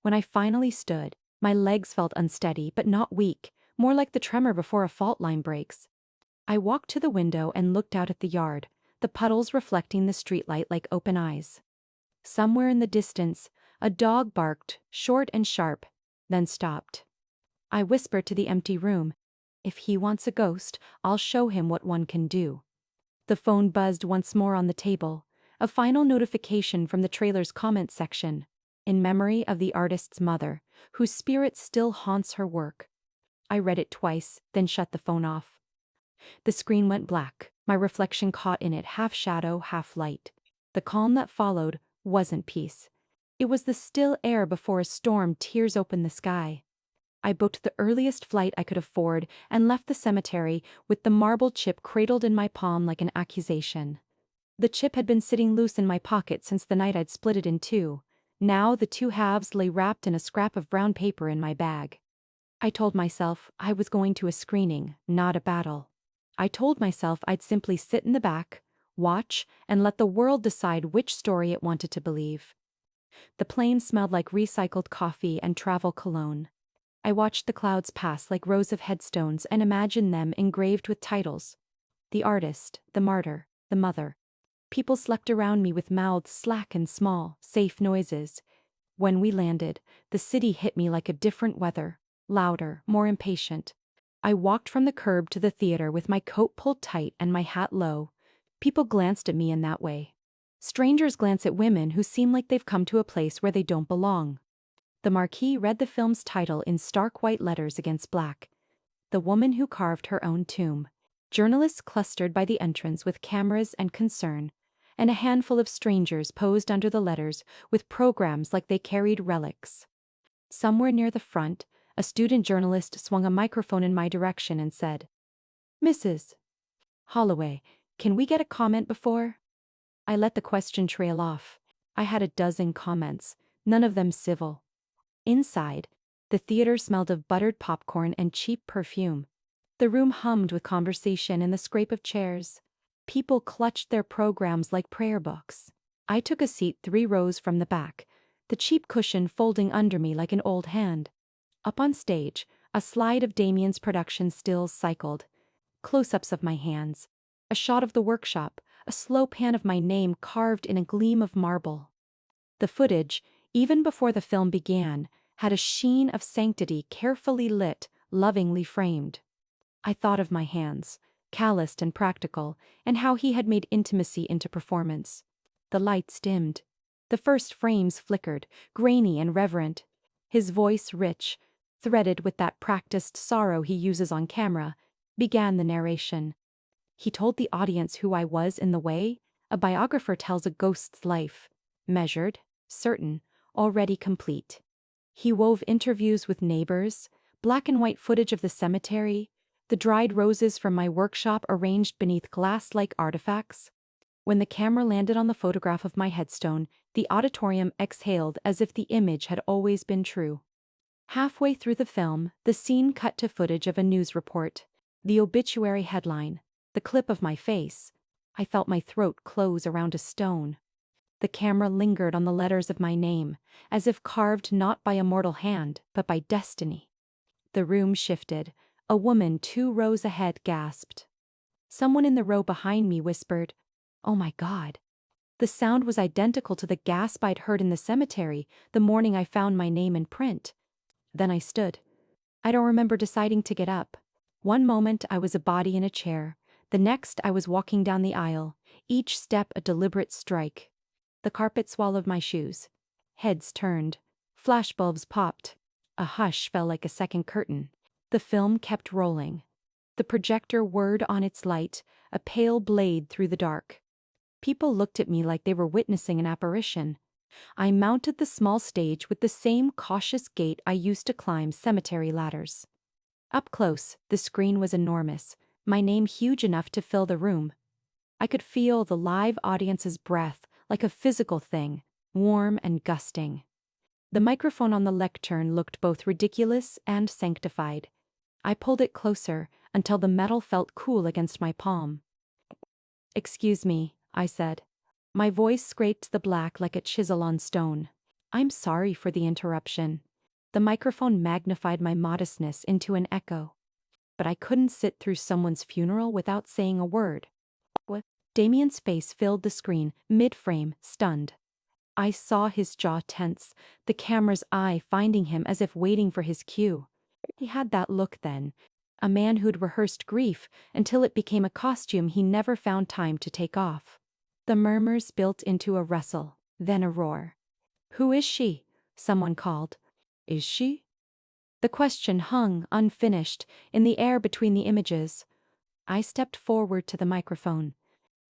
When I finally stood, my legs felt unsteady but not weak, more like the tremor before a fault line breaks. I walked to the window and looked out at the yard, the puddles reflecting the streetlight like open eyes. Somewhere in the distance, a dog barked, short and sharp, then stopped. I whispered to the empty room, "If he wants a ghost, I'll show him what one can do." The phone buzzed once more on the table, a final notification from the trailer's comment section, in memory of the artist's mother, whose spirit still haunts her work. I read it twice, then shut the phone off. The screen went black, my reflection caught in it, half shadow, half light. The calm that followed wasn't peace. It was the still air before a storm tears open the sky. I booked the earliest flight I could afford and left the cemetery with the marble chip cradled in my palm like an accusation. The chip had been sitting loose in my pocket since the night I'd split it in two. Now the two halves lay wrapped in a scrap of brown paper in my bag. I told myself I was going to a screening, not a battle. I told myself I'd simply sit in the back, watch, and let the world decide which story it wanted to believe. The plane smelled like recycled coffee and travel cologne. I watched the clouds pass like rows of headstones and imagined them engraved with titles. The artist, the martyr, the mother. People slept around me with mouths slack and small, safe noises. When we landed, the city hit me like a different weather, louder, more impatient. I walked from the curb to the theater with my coat pulled tight and my hat low. People glanced at me in that way. Strangers glance at women who seem like they've come to a place where they don't belong. The marquee read the film's title in stark white letters against black. The woman who carved her own tomb. Journalists clustered by the entrance with cameras and concern, and a handful of strangers posed under the letters with programs like they carried relics. Somewhere near the front, a student journalist swung a microphone in my direction and said, "Mrs. Holloway, can we get a comment before?" I let the question trail off. I had a dozen comments, none of them civil. Inside, the theater smelled of buttered popcorn and cheap perfume. The room hummed with conversation and the scrape of chairs. People clutched their programs like prayer books. I took a seat 3 rows from the back, the cheap cushion folding under me like an old hand. Up on stage, a slide of Damien's production stills cycled. Close-ups of my hands. A shot of the workshop, a slow pan of my name carved in a gleam of marble. The footage, even before the film began, had a sheen of sanctity, carefully lit, lovingly framed. I thought of my hands, calloused and practical, and how he had made intimacy into performance. The lights dimmed. The first frames flickered, grainy and reverent. His voice, rich, threaded with that practiced sorrow he uses on camera, began the narration. He told the audience who I was in the way a biographer tells a ghost's life, measured, certain, already complete. He wove interviews with neighbors, black and white footage of the cemetery, the dried roses from my workshop arranged beneath glass-like artifacts. When the camera landed on the photograph of my headstone, the auditorium exhaled as if the image had always been true. Halfway through the film, the scene cut to footage of a news report. The obituary headline, the clip of my face. I felt my throat close around a stone. The camera lingered on the letters of my name, as if carved not by a mortal hand, but by destiny. The room shifted. A woman 2 rows ahead gasped. Someone in the row behind me whispered, "Oh my God." The sound was identical to the gasp I'd heard in the cemetery the morning I found my name in print. Then I stood. I don't remember deciding to get up. One moment I was a body in a chair. The next I was walking down the aisle, each step a deliberate strike. The carpet swallowed my shoes. Heads turned. Flashbulbs popped. A hush fell like a second curtain. The film kept rolling. The projector whirred on its light, a pale blade through the dark. People looked at me like they were witnessing an apparition. I mounted the small stage with the same cautious gait I used to climb cemetery ladders. Up close, the screen was enormous, my name huge enough to fill the room. I could feel the live audience's breath like a physical thing, warm and gusting. The microphone on the lectern looked both ridiculous and sanctified. I pulled it closer until the metal felt cool against my palm. "Excuse me," I said. My voice scraped the black like a chisel on stone. "I'm sorry for the interruption." The microphone magnified my modestness into an echo. But I couldn't sit through someone's funeral without saying a word. What? Damien's face filled the screen, mid-frame, stunned. I saw his jaw tense, the camera's eye finding him as if waiting for his cue. He had that look then, a man who'd rehearsed grief until it became a costume he never found time to take off. The murmurs built into a rustle, then a roar. "Who is she?" someone called. "Is she?" The question hung, unfinished, in the air between the images. I stepped forward to the microphone.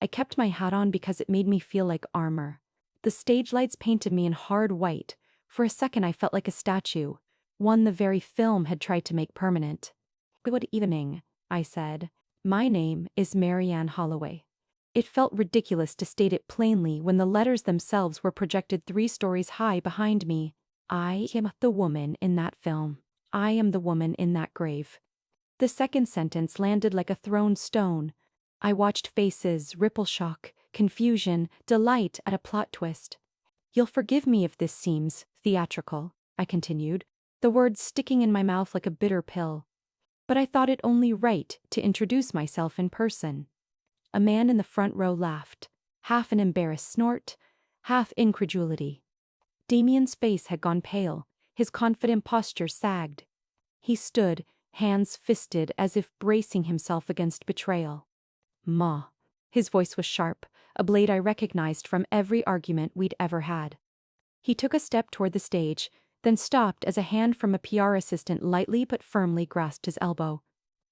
I kept my hat on because it made me feel like armor. The stage lights painted me in hard white. For a second I felt like a statue, one the very film had tried to make permanent. "Good evening," I said. "My name is Marianne Holloway." It felt ridiculous to state it plainly when the letters themselves were projected 3 stories high behind me. I am the woman in that film. I am the woman in that grave. The second sentence landed like a thrown stone. I watched faces ripple shock, confusion, delight at a plot twist. "You'll forgive me if this seems theatrical," I continued, the words sticking in my mouth like a bitter pill. But I thought it only right to introduce myself in person. A man in the front row laughed, half an embarrassed snort, half incredulity. Damien's face had gone pale, his confident posture sagged. He stood, hands fisted as if bracing himself against betrayal. "Ma." His voice was sharp, a blade I recognized from every argument we'd ever had. He took a step toward the stage, then stopped as a hand from a PR assistant lightly but firmly grasped his elbow.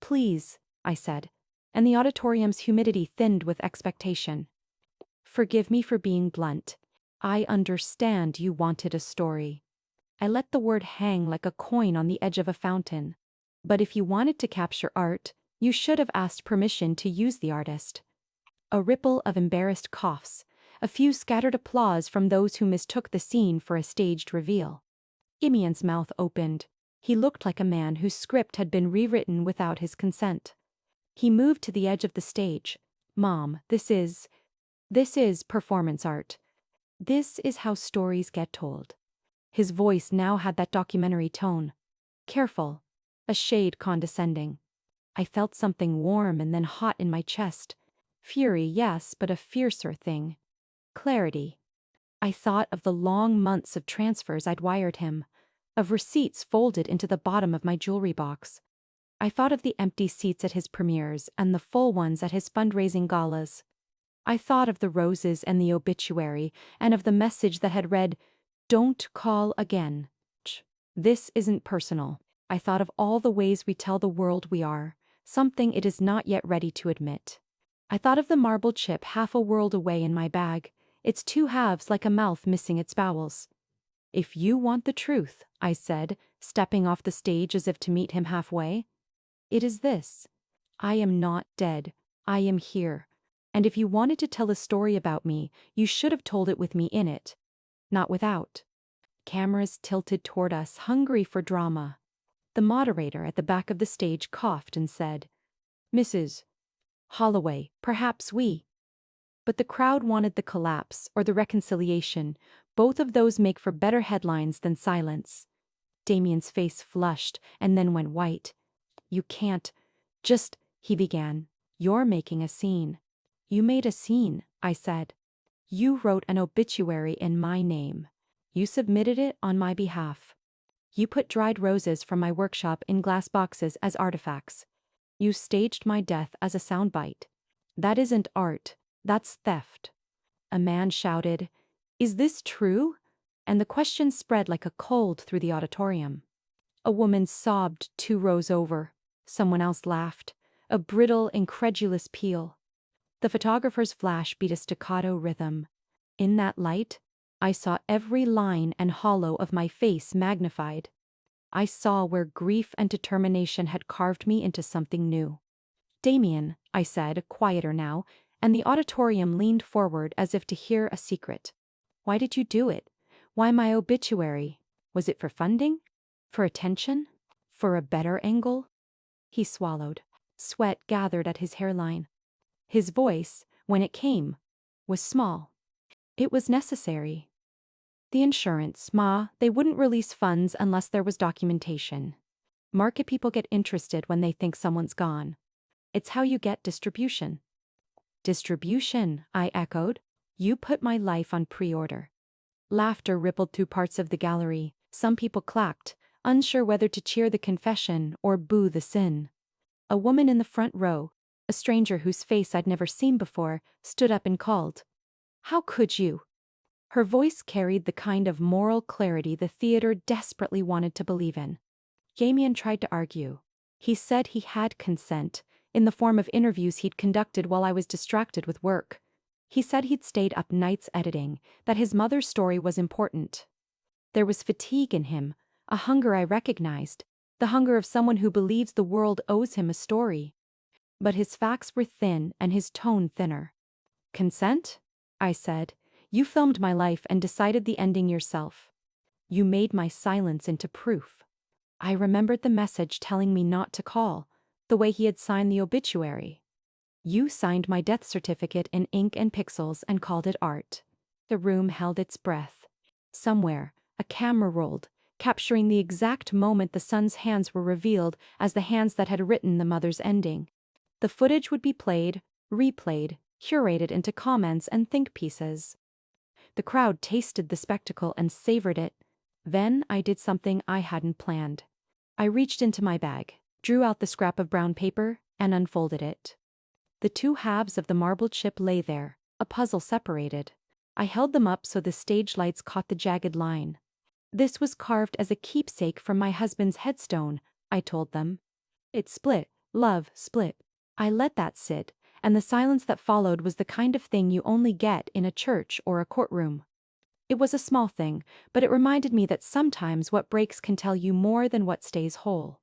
Please, I said, and the auditorium's humidity thinned with expectation. Forgive me for being blunt. I understand you wanted a story. I let the word hang like a coin on the edge of a fountain. But if you wanted to capture art, you should have asked permission to use the artist. A ripple of embarrassed coughs, a few scattered applause from those who mistook the scene for a staged reveal. Damien's mouth opened. He looked like a man whose script had been rewritten without his consent. He moved to the edge of the stage. Mom, this is performance art. This is how stories get told. His voice now had that documentary tone. Careful, a shade condescending. I felt something warm and then hot in my chest. Fury, yes, but a fiercer thing. Clarity. I thought of the long months of transfers I'd wired him, of receipts folded into the bottom of my jewelry box. I thought of the empty seats at his premieres and the full ones at his fundraising galas. I thought of the roses and the obituary, and of the message that had read, "Don't call again. This isn't personal." I thought of all the ways we tell the world we are, something it is not yet ready to admit. I thought of the marble chip half a world away in my bag, its two halves like a mouth missing its bowels. If you want the truth, I said, stepping off the stage as if to meet him halfway, it is this. I am not dead. I am here. And if you wanted to tell a story about me, you should have told it with me in it, not without. Cameras tilted toward us, hungry for drama. The moderator at the back of the stage coughed and said, "Mrs. Holloway, perhaps we." But the crowd wanted the collapse or the reconciliation. Both of those make for better headlines than silence. Damien's face flushed and then went white. "You can't. Just," he began. "You're making a scene." "You made a scene," I said. "You wrote an obituary in my name. You submitted it on my behalf. You put dried roses from my workshop in glass boxes as artifacts. You staged my death as a soundbite. That isn't art, that's theft." A man shouted, "Is this true?" And the question spread like a cold through the auditorium. A woman sobbed 2 rows over. Someone else laughed, a brittle, incredulous peal. The photographer's flash beat a staccato rhythm. In that light, I saw every line and hollow of my face magnified. I saw where grief and determination had carved me into something new. "Damien," I said, quieter now, and the auditorium leaned forward as if to hear a secret. "Why did you do it? Why my obituary? Was it for funding? For attention? For a better angle?" He swallowed. Sweat gathered at his hairline. His voice, when it came, was small. "It was necessary. The insurance, Ma, they wouldn't release funds unless there was documentation. Market people get interested when they think someone's gone. It's how you get distribution." "Distribution," I echoed. "You put my life on pre-order." Laughter rippled through parts of the gallery. Some people clapped, unsure whether to cheer the confession or boo the sin. A woman in the front row, a stranger whose face I'd never seen before, stood up and called, "How could you?" Her voice carried the kind of moral clarity the theater desperately wanted to believe in. Damien tried to argue. He said he had consent, in the form of interviews he'd conducted while I was distracted with work. He said he'd stayed up nights editing, that his mother's story was important. There was fatigue in him, a hunger I recognized, the hunger of someone who believes the world owes him a story. But his facts were thin and his tone thinner. "Consent?" I said. "You filmed my life and decided the ending yourself. You made my silence into proof." I remembered the message telling me not to call, the way he had signed the obituary. "You signed my death certificate in ink and pixels and called it art." The room held its breath. Somewhere, a camera rolled, capturing the exact moment the son's hands were revealed as the hands that had written the mother's ending. The footage would be played, replayed, curated into comments and think pieces. The crowd tasted the spectacle and savored it. Then I did something I hadn't planned. I reached into my bag, drew out the scrap of brown paper, and unfolded it. The two halves of the marble chip lay there, a puzzle separated. I held them up so the stage lights caught the jagged line. "This was carved as a keepsake from my husband's headstone," I told them. "It split, Love, split. I let that sit, and the silence that followed was the kind of thing you only get in a church or a courtroom. It was a small thing, but it reminded me that sometimes what breaks can tell you more than what stays whole.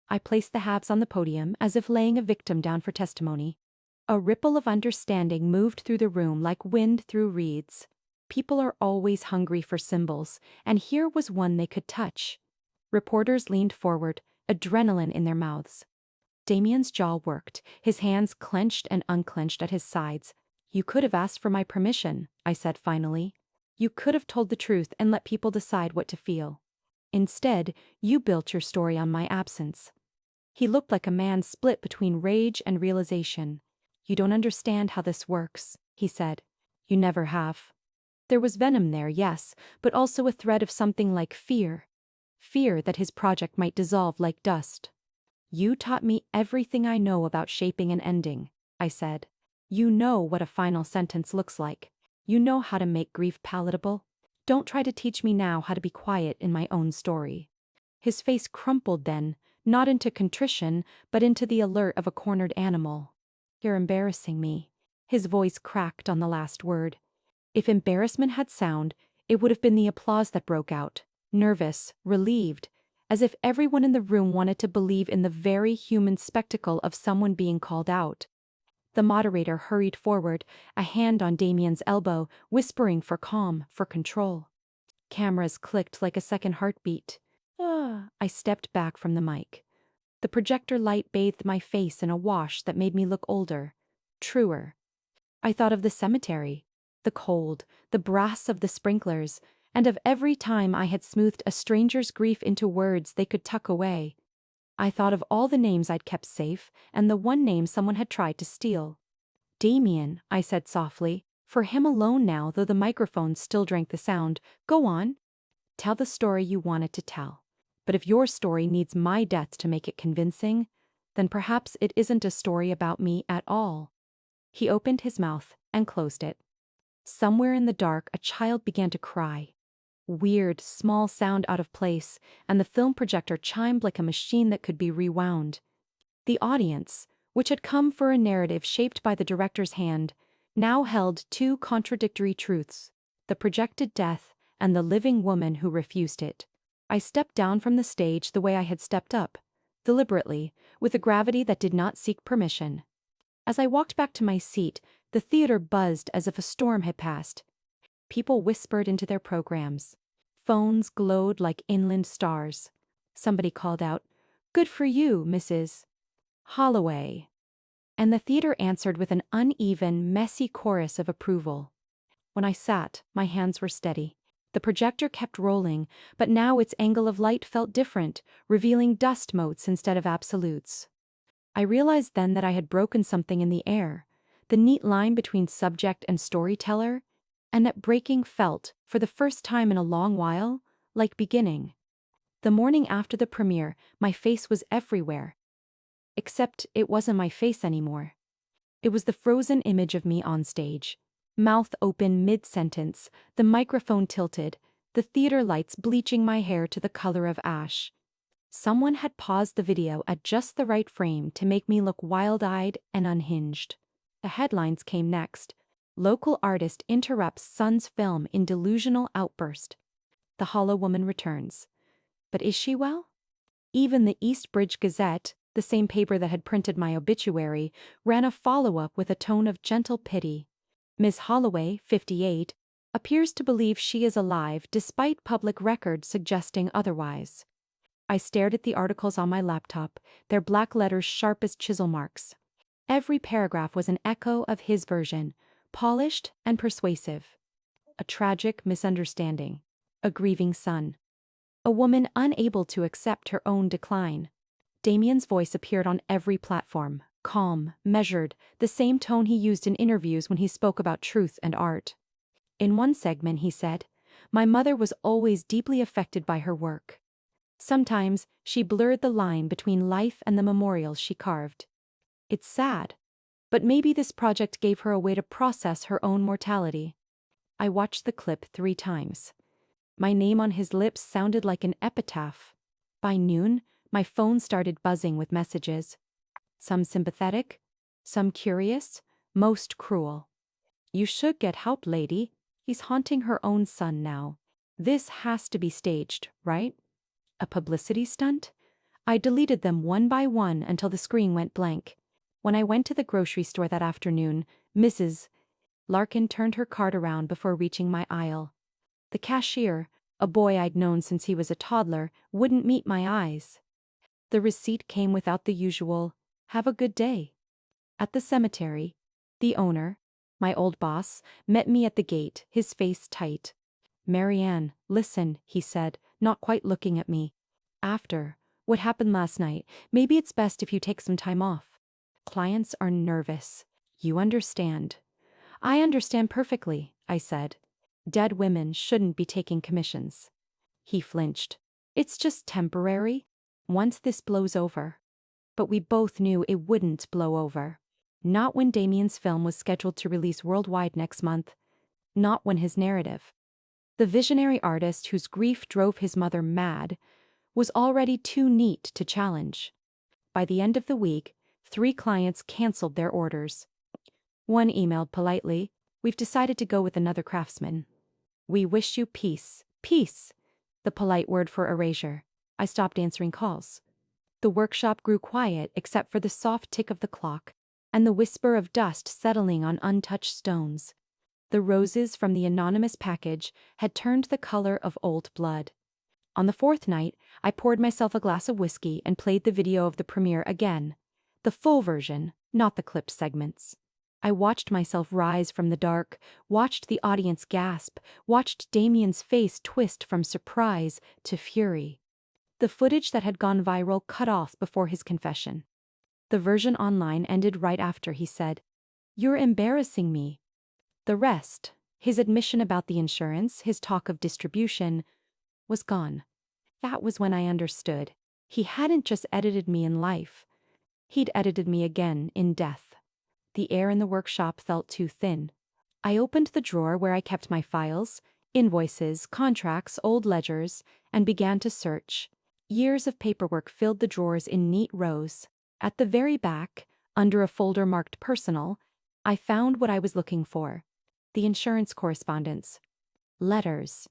I placed the halves on the podium as if laying a victim down for testimony. A ripple of understanding moved through the room like wind through reeds. People are always hungry for symbols, and here was one they could touch. Reporters leaned forward, adrenaline in their mouths. Damien's jaw worked, his hands clenched and unclenched at his sides. "You could have asked for my permission," I said finally. "You could have told the truth and let people decide what to feel. Instead, you built your story on my absence." He looked like a man split between rage and realization. "You don't understand how this works," he said. "You never have." There was venom there, yes, but also a thread of something like fear. Fear that his project might dissolve like dust. "You taught me everything I know about shaping an ending," I said. "You know what a final sentence looks like. You know how to make grief palatable. Don't try to teach me now how to be quiet in my own story." His face crumpled then, not into contrition, but into the alert of a cornered animal. "You're embarrassing me." His voice cracked on the last word. If embarrassment had sound, it would have been the applause that broke out, nervous, relieved, as if everyone in the room wanted to believe in the very human spectacle of someone being called out. The moderator hurried forward, a hand on Damien's elbow, whispering for calm, for control. Cameras clicked like a second heartbeat. I stepped back from the mic. The projector light bathed my face in a wash that made me look older, truer. I thought of the cemetery, the cold, the brass of the sprinklers, and of every time I had smoothed a stranger's grief into words they could tuck away. I thought of all the names I'd kept safe, and the one name someone had tried to steal. "Damien," I said softly, for him alone now, though the microphone still drank the sound. "Go on. Tell the story you wanted to tell. But if your story needs my death to make it convincing, then perhaps it isn't a story about me at all." He opened his mouth and closed it. Somewhere in the dark, a child began to cry. Weird, small sound out of place, and the film projector chimed like a machine that could be rewound. The audience, which had come for a narrative shaped by the director's hand, now held two contradictory truths: the projected death and the living woman who refused it. I stepped down from the stage the way I had stepped up, deliberately, with a gravity that did not seek permission. As I walked back to my seat, the theater buzzed as if a storm had passed. People whispered into their programs. Phones glowed like inland stars. Somebody called out, "Good for you, Mrs. Holloway." And the theater answered with an uneven, messy chorus of approval. When I sat, my hands were steady. The projector kept rolling, but now its angle of light felt different, revealing dust motes instead of absolutes. I realized then that I had broken something in the air, the neat line between subject and storyteller, and that breaking felt, for the first time in a long while, like beginning. The morning after the premiere, my face was everywhere. Except it wasn't my face anymore. It was the frozen image of me on stage. Mouth open mid-sentence, the microphone tilted, the theater lights bleaching my hair to the color of ash. Someone had paused the video at just the right frame to make me look wild-eyed and unhinged. The headlines came next. "Local artist interrupts son's film in delusional outburst. The Hollow Woman returns." But is she well? Even the East Bridge Gazette, the same paper that had printed my obituary, ran a follow-up with a tone of gentle pity. "Miss Holloway, 58, appears to believe she is alive despite public record suggesting otherwise." I stared at the articles on my laptop, their black letters sharp as chisel marks. Every paragraph was an echo of his version, polished and persuasive. A tragic misunderstanding. A grieving son. A woman unable to accept her own decline. Damien's voice appeared on every platform, calm, measured, the same tone he used in interviews when he spoke about truth and art. In one segment he said, "My mother was always deeply affected by her work. Sometimes she blurred the line between life and the memorials she carved. It's sad, but maybe this project gave her a way to process her own mortality." I watched the clip 3 times. My name on his lips sounded like an epitaph. By noon, my phone started buzzing with messages. Some sympathetic, some curious, most cruel. You should get help, lady. He's haunting her own son now. This has to be staged, right? A publicity stunt? I deleted them one by one until the screen went blank. When I went to the grocery store that afternoon, Mrs. Larkin turned her cart around before reaching my aisle. The cashier, a boy I'd known since he was a toddler, wouldn't meet my eyes. The receipt came without the usual, "Have a good day." At the cemetery, the owner, my old boss, met me at the gate, his face tight. "Marianne, listen," he said, not quite looking at me. "After what happened last night, maybe it's best if you take some time off. Clients are nervous. You understand." "I understand perfectly," I said. "Dead women shouldn't be taking commissions." He flinched. "It's just temporary. Once this blows over." But we both knew it wouldn't blow over. Not when Damien's film was scheduled to release worldwide next month. Not when his narrative, the visionary artist whose grief drove his mother mad, was already too neat to challenge. By the end of the week, 3 clients canceled their orders. One emailed politely, "We've decided to go with another craftsman." "We wish you peace." Peace, the polite word for erasure. I stopped answering calls. The workshop grew quiet except for the soft tick of the clock and the whisper of dust settling on untouched stones. The roses from the anonymous package had turned the color of old blood. On the 4th night, I poured myself a glass of whiskey and played the video of the premiere again. The full version, not the clipped segments. I watched myself rise from the dark, watched the audience gasp, watched Damien's face twist from surprise to fury. The footage that had gone viral cut off before his confession. The version online ended right after he said, "You're embarrassing me." The rest, his admission about the insurance, his talk of distribution, was gone. That was when I understood. He hadn't just edited me in life. He'd edited me again in death. The air in the workshop felt too thin. I opened the drawer where I kept my files, invoices, contracts, old ledgers, and began to search. Years of paperwork filled the drawers in neat rows. At the very back, under a folder marked personal, I found what I was looking for. The insurance correspondence. Letters.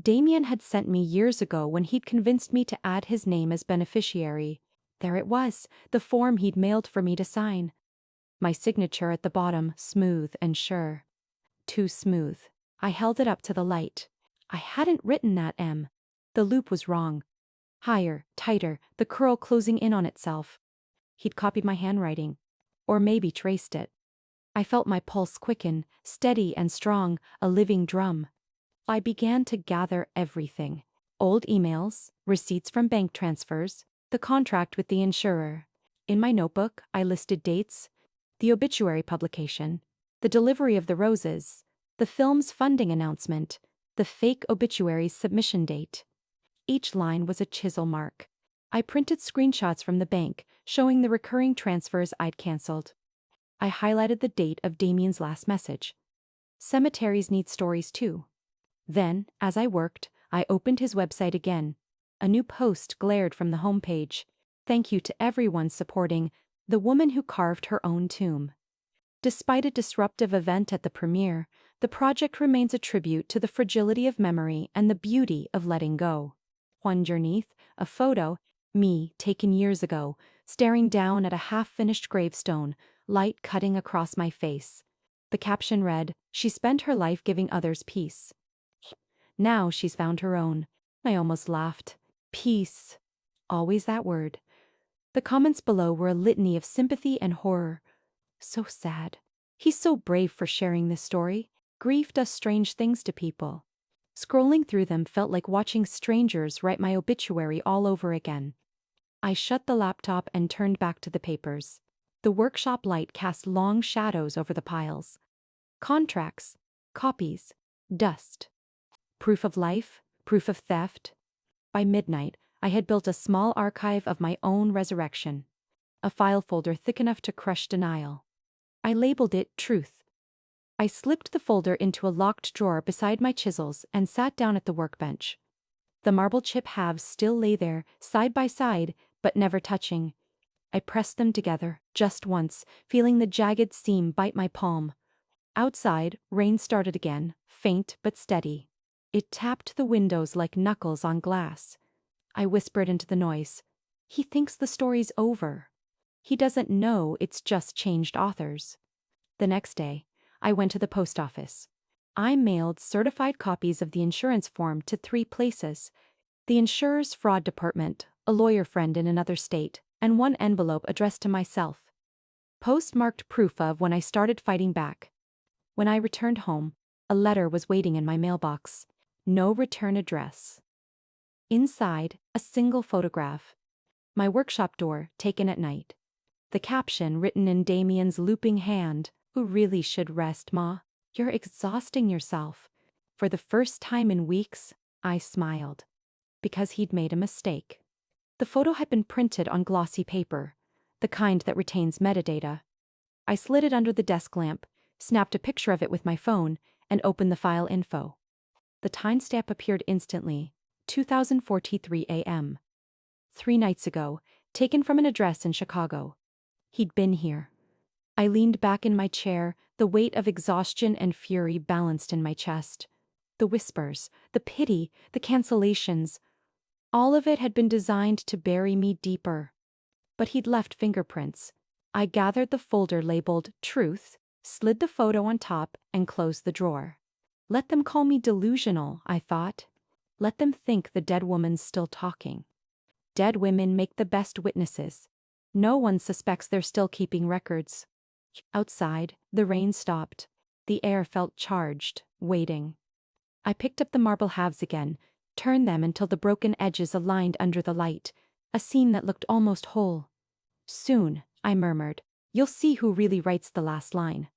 Damien had sent me years ago when he'd convinced me to add his name as beneficiary. There it was, the form he'd mailed for me to sign. My signature at the bottom, smooth and sure. Too smooth. I held it up to the light. I hadn't written that M. The loop was wrong. Higher, tighter, the curl closing in on itself. He'd copied my handwriting. Or maybe traced it. I felt my pulse quicken, steady and strong, a living drum. I began to gather everything. Old emails, receipts from bank transfers, the contract with the insurer. In my notebook, I listed dates, the obituary publication, the delivery of the roses, the film's funding announcement, the fake obituary's submission date. Each line was a chisel mark. I printed screenshots from the bank, showing the recurring transfers I'd canceled. I highlighted the date of Damien's last message. Cemeteries need stories too. Then, as I worked, I opened his website again. A new post glared from the homepage. "Thank you to everyone supporting the woman who carved her own tomb." Despite a disruptive event at the premiere, the project remains a tribute to the fragility of memory and the beauty of letting go. Underneath, a photo, me taken years ago, staring down at a half-finished gravestone, light cutting across my face. The caption read, "She spent her life giving others peace. Now she's found her own." I almost laughed. Peace. Always that word. The comments below were a litany of sympathy and horror. So sad. He's so brave for sharing this story. Grief does strange things to people. Scrolling through them felt like watching strangers write my obituary all over again. I shut the laptop and turned back to the papers. The workshop light cast long shadows over the piles. Contracts, copies, dust. Proof of life, proof of theft. By midnight, I had built a small archive of my own resurrection. A file folder thick enough to crush denial. I labeled it Truth. I slipped the folder into a locked drawer beside my chisels and sat down at the workbench. The marble chip halves still lay there, side by side, but never touching. I pressed them together, just once, feeling the jagged seam bite my palm. Outside, rain started again, faint but steady. It tapped the windows like knuckles on glass. I whispered into the noise. He thinks the story's over. He doesn't know it's just changed authors. The next day, I went to the post office. I mailed certified copies of the insurance form to 3 places: the insurer's fraud department, a lawyer friend in another state, and 1 envelope addressed to myself. Postmarked proof of when I started fighting back. When I returned home, a letter was waiting in my mailbox. No return address. Inside, a single photograph. My workshop door, taken at night. The caption written in Damien's looping hand: "Who really should rest, Ma? You're exhausting yourself." For the first time in weeks, I smiled. Because he'd made a mistake. The photo had been printed on glossy paper, the kind that retains metadata. I slid it under the desk lamp, snapped a picture of it with my phone, and opened the file info. The timestamp appeared instantly: 2043 a.m. 3 nights ago, taken from an address in Chicago. He'd been here. I leaned back in my chair, the weight of exhaustion and fury balanced in my chest. The whispers, the pity, the cancellations, all of it had been designed to bury me deeper. But he'd left fingerprints. I gathered the folder labeled Truth, slid the photo on top, and closed the drawer. Let them call me delusional, I thought. Let them think the dead woman's still talking. Dead women make the best witnesses. No one suspects they're still keeping records. Outside, the rain stopped. The air felt charged, waiting. I picked up the marble halves again, turned them until the broken edges aligned under the light, a seam that looked almost whole. Soon, I murmured, you'll see who really writes the last line.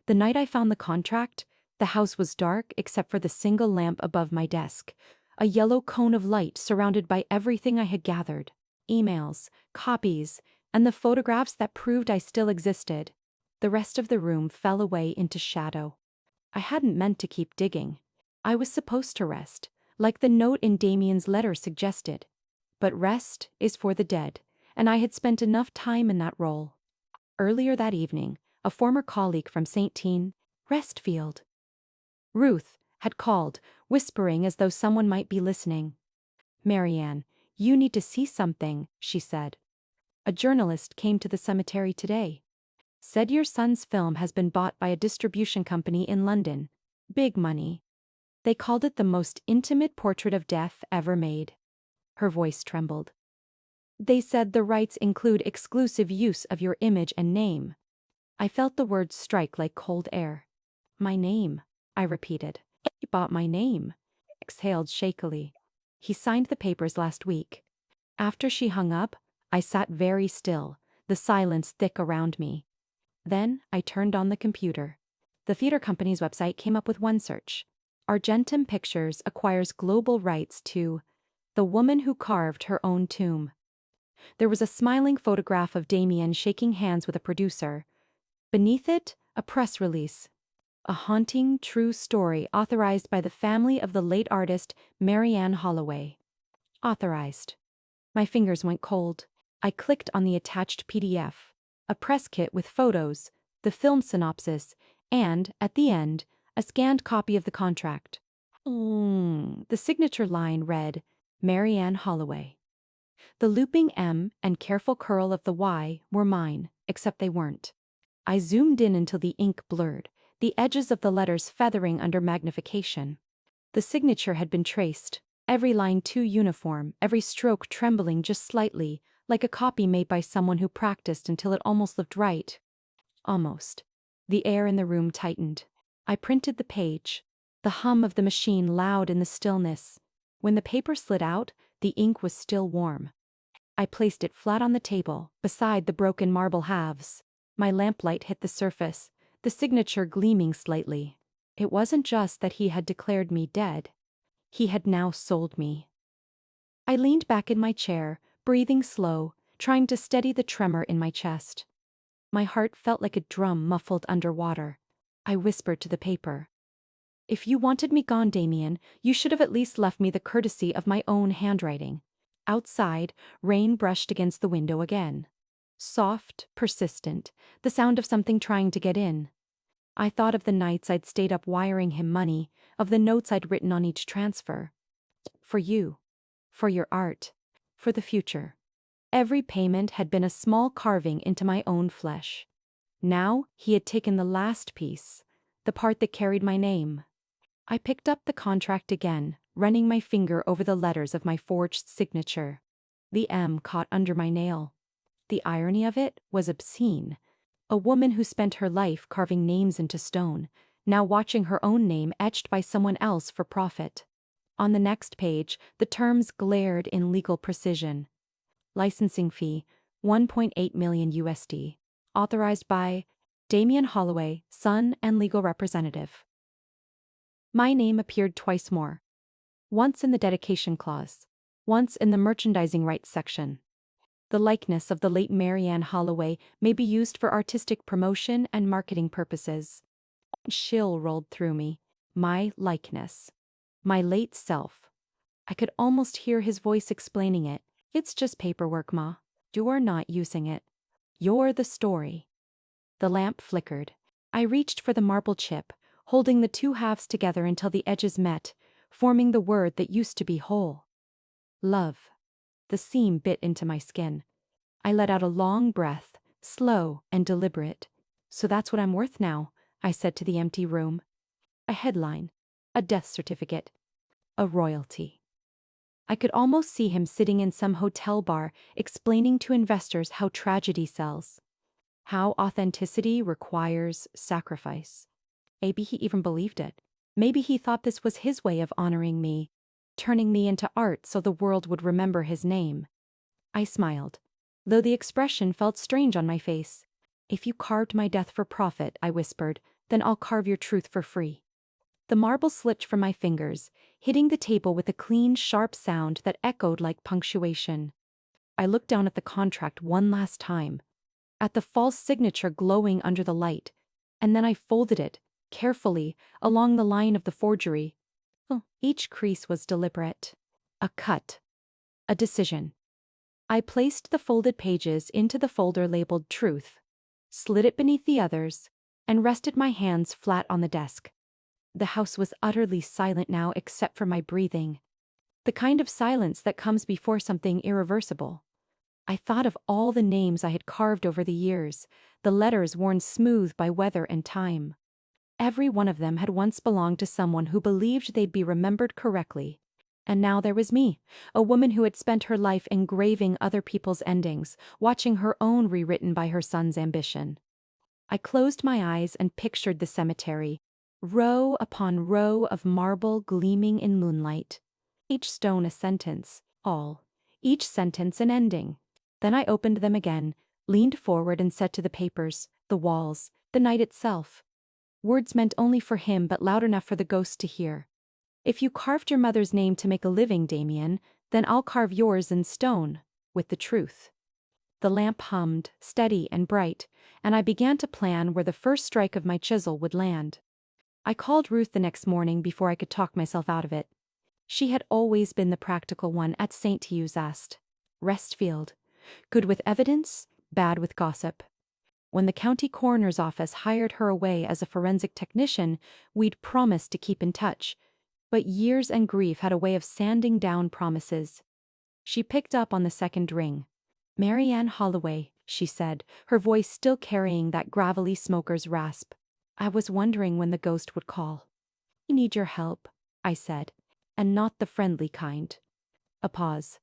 The night I found the contract, the house was dark except for the single lamp above my desk, a yellow cone of light surrounded by everything I had gathered: emails, copies, and the photographs that proved I still existed. The rest of the room fell away into shadow. I hadn't meant to keep digging. I was supposed to rest, like the note in Damien's letter suggested. But rest is for the dead, and I had spent enough time in that role. Earlier that evening, a former colleague from St. Teen, Restfield, Ruth, had called, whispering as though someone might be listening. "Marianne, you need to see something," she said. "A journalist came to the cemetery today. Said your son's film has been bought by a distribution company in London. Big money. They called it the most intimate portrait of death ever made." Her voice trembled. "They said the rights include exclusive use of your image and name." I felt the words strike like cold air. "My name," I repeated. "He bought my name," exhaled shakily. "He signed the papers last week." After she hung up, I sat very still, the silence thick around me. Then I turned on the computer. The theater company's website came up with one search: Argentum Pictures acquires global rights to The Woman Who Carved Her Own Tomb. There was a smiling photograph of Damien shaking hands with a producer. Beneath it, a press release. A haunting, true story authorized by the family of the late artist Marianne Holloway. Authorized. My fingers went cold. I clicked on the attached PDF. A press kit with photos, the film synopsis, and, at the end, a scanned copy of the contract. The signature line read, Marianne Holloway. The looping M and careful curl of the Y were mine, except they weren't. I zoomed in until the ink blurred, the edges of the letters feathering under magnification. The signature had been traced, every line too uniform, every stroke trembling just slightly, like a copy made by someone who practiced until it almost looked right. Almost. The air in the room tightened. I printed the page, the hum of the machine loud in the stillness. When the paper slid out, the ink was still warm. I placed it flat on the table, beside the broken marble halves. My lamplight hit the surface, the signature gleaming slightly. It wasn't just that he had declared me dead. He had now sold me. I leaned back in my chair, breathing slow, trying to steady the tremor in my chest. My heart felt like a drum muffled under water. I whispered to the paper. "If you wanted me gone, Damien, you should have at least left me the courtesy of my own handwriting." Outside, rain brushed against the window again. Soft, persistent, the sound of something trying to get in. I thought of the nights I'd stayed up wiring him money, of the notes I'd written on each transfer. For you. For your art. For the future. Every payment had been a small carving into my own flesh. Now he had taken the last piece, the part that carried my name. I picked up the contract again, running my finger over the letters of my forged signature. The M caught under my nail. The irony of it was obscene. A woman who spent her life carving names into stone, now watching her own name etched by someone else for profit. On the next page, the terms glared in legal precision. Licensing fee, 1.8 million USD. Authorized by Damian Holloway, son and legal representative. My name appeared twice more. Once in the dedication clause, once in the merchandising rights section. The likeness of the late Marianne Holloway may be used for artistic promotion and marketing purposes. A chill rolled through me. My likeness. My late self. I could almost hear his voice explaining it. It's just paperwork, Ma. You're not using it. You're the story. The lamp flickered. I reached for the marble chip, holding the two halves together until the edges met, forming the word that used to be whole. Love. The seam bit into my skin. I let out a long breath, slow and deliberate. So that's what I'm worth now, I said to the empty room. A headline. A death certificate. A royalty. I could almost see him sitting in some hotel bar explaining to investors how tragedy sells. How authenticity requires sacrifice. Maybe he even believed it. Maybe he thought this was his way of honoring me, turning me into art so the world would remember his name. I smiled, though the expression felt strange on my face. If you carved my death for profit, I whispered, then I'll carve your truth for free. The marble slipped from my fingers, hitting the table with a clean, sharp sound that echoed like punctuation. I looked down at the contract one last time, at the false signature glowing under the light, and then I folded it, carefully, along the line of the forgery. Each crease was deliberate. A cut. A decision. I placed the folded pages into the folder labeled Truth, slid it beneath the others, and rested my hands flat on the desk. The house was utterly silent now except for my breathing. The kind of silence that comes before something irreversible. I thought of all the names I had carved over the years, the letters worn smooth by weather and time. Every one of them had once belonged to someone who believed they'd be remembered correctly. And now there was me, a woman who had spent her life engraving other people's endings, watching her own rewritten by her son's ambition. I closed my eyes and pictured the cemetery, row upon row of marble gleaming in moonlight. Each stone a sentence, all. Each sentence an ending. Then I opened them again, leaned forward and said to the papers, the walls, the night itself. Words meant only for him but loud enough for the ghost to hear. If you carved your mother's name to make a living, Damien, then I'll carve yours in stone, with the truth. The lamp hummed, steady and bright, and I began to plan where the first strike of my chisel would land. I called Ruth the next morning before I could talk myself out of it. She had always been the practical one at St. Eustast. Restfield. Good with evidence, bad with gossip. When the county coroner's office hired her away as a forensic technician, we'd promised to keep in touch. But years and grief had a way of sanding down promises. She picked up on the second ring. Marianne Holloway, she said, her voice still carrying that gravelly smoker's rasp. I was wondering when the ghost would call. I need your help, I said, and not the friendly kind. A pause.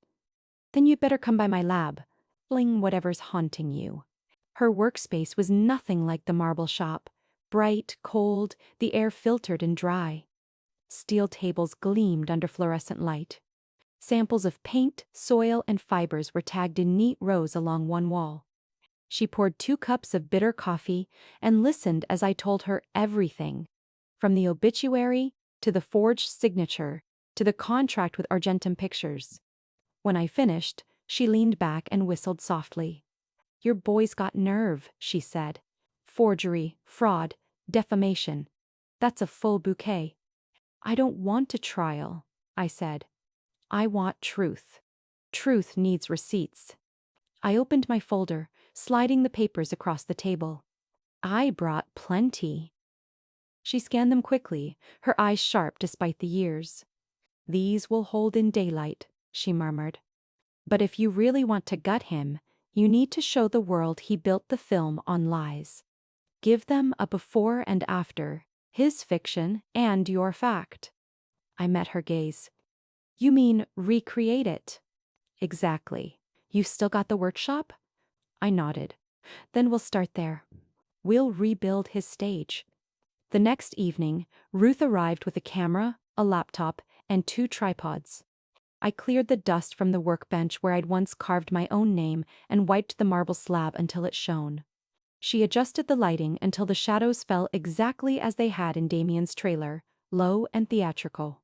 Then you'd better come by my lab. Fling whatever's haunting you. Her workspace was nothing like the marble shop. Bright, cold, the air filtered and dry. Steel tables gleamed under fluorescent light. Samples of paint, soil, and fibers were tagged in neat rows along one wall. She poured 2 cups of bitter coffee and listened as I told her everything, from the obituary to the forged signature to the contract with Argentum Pictures. When I finished, she leaned back and whistled softly. Your boy's got nerve, she said. Forgery, fraud, defamation. That's a full bouquet. I don't want a trial, I said. I want truth. Truth needs receipts. I opened my folder, sliding the papers across the table. I brought plenty. She scanned them quickly, her eyes sharp despite the years. These will hold in daylight, she murmured. But if you really want to gut him, you need to show the world he built the film on lies. Give them a before and after, his fiction and your fact. I met her gaze. You mean recreate it? Exactly. You still got the workshop? I nodded. Then we'll start there. We'll rebuild his stage. The next evening, Ruth arrived with a camera, a laptop, and 2 tripods. I cleared the dust from the workbench where I'd once carved my own name and wiped the marble slab until it shone. She adjusted the lighting until the shadows fell exactly as they had in Damien's trailer, low and theatrical.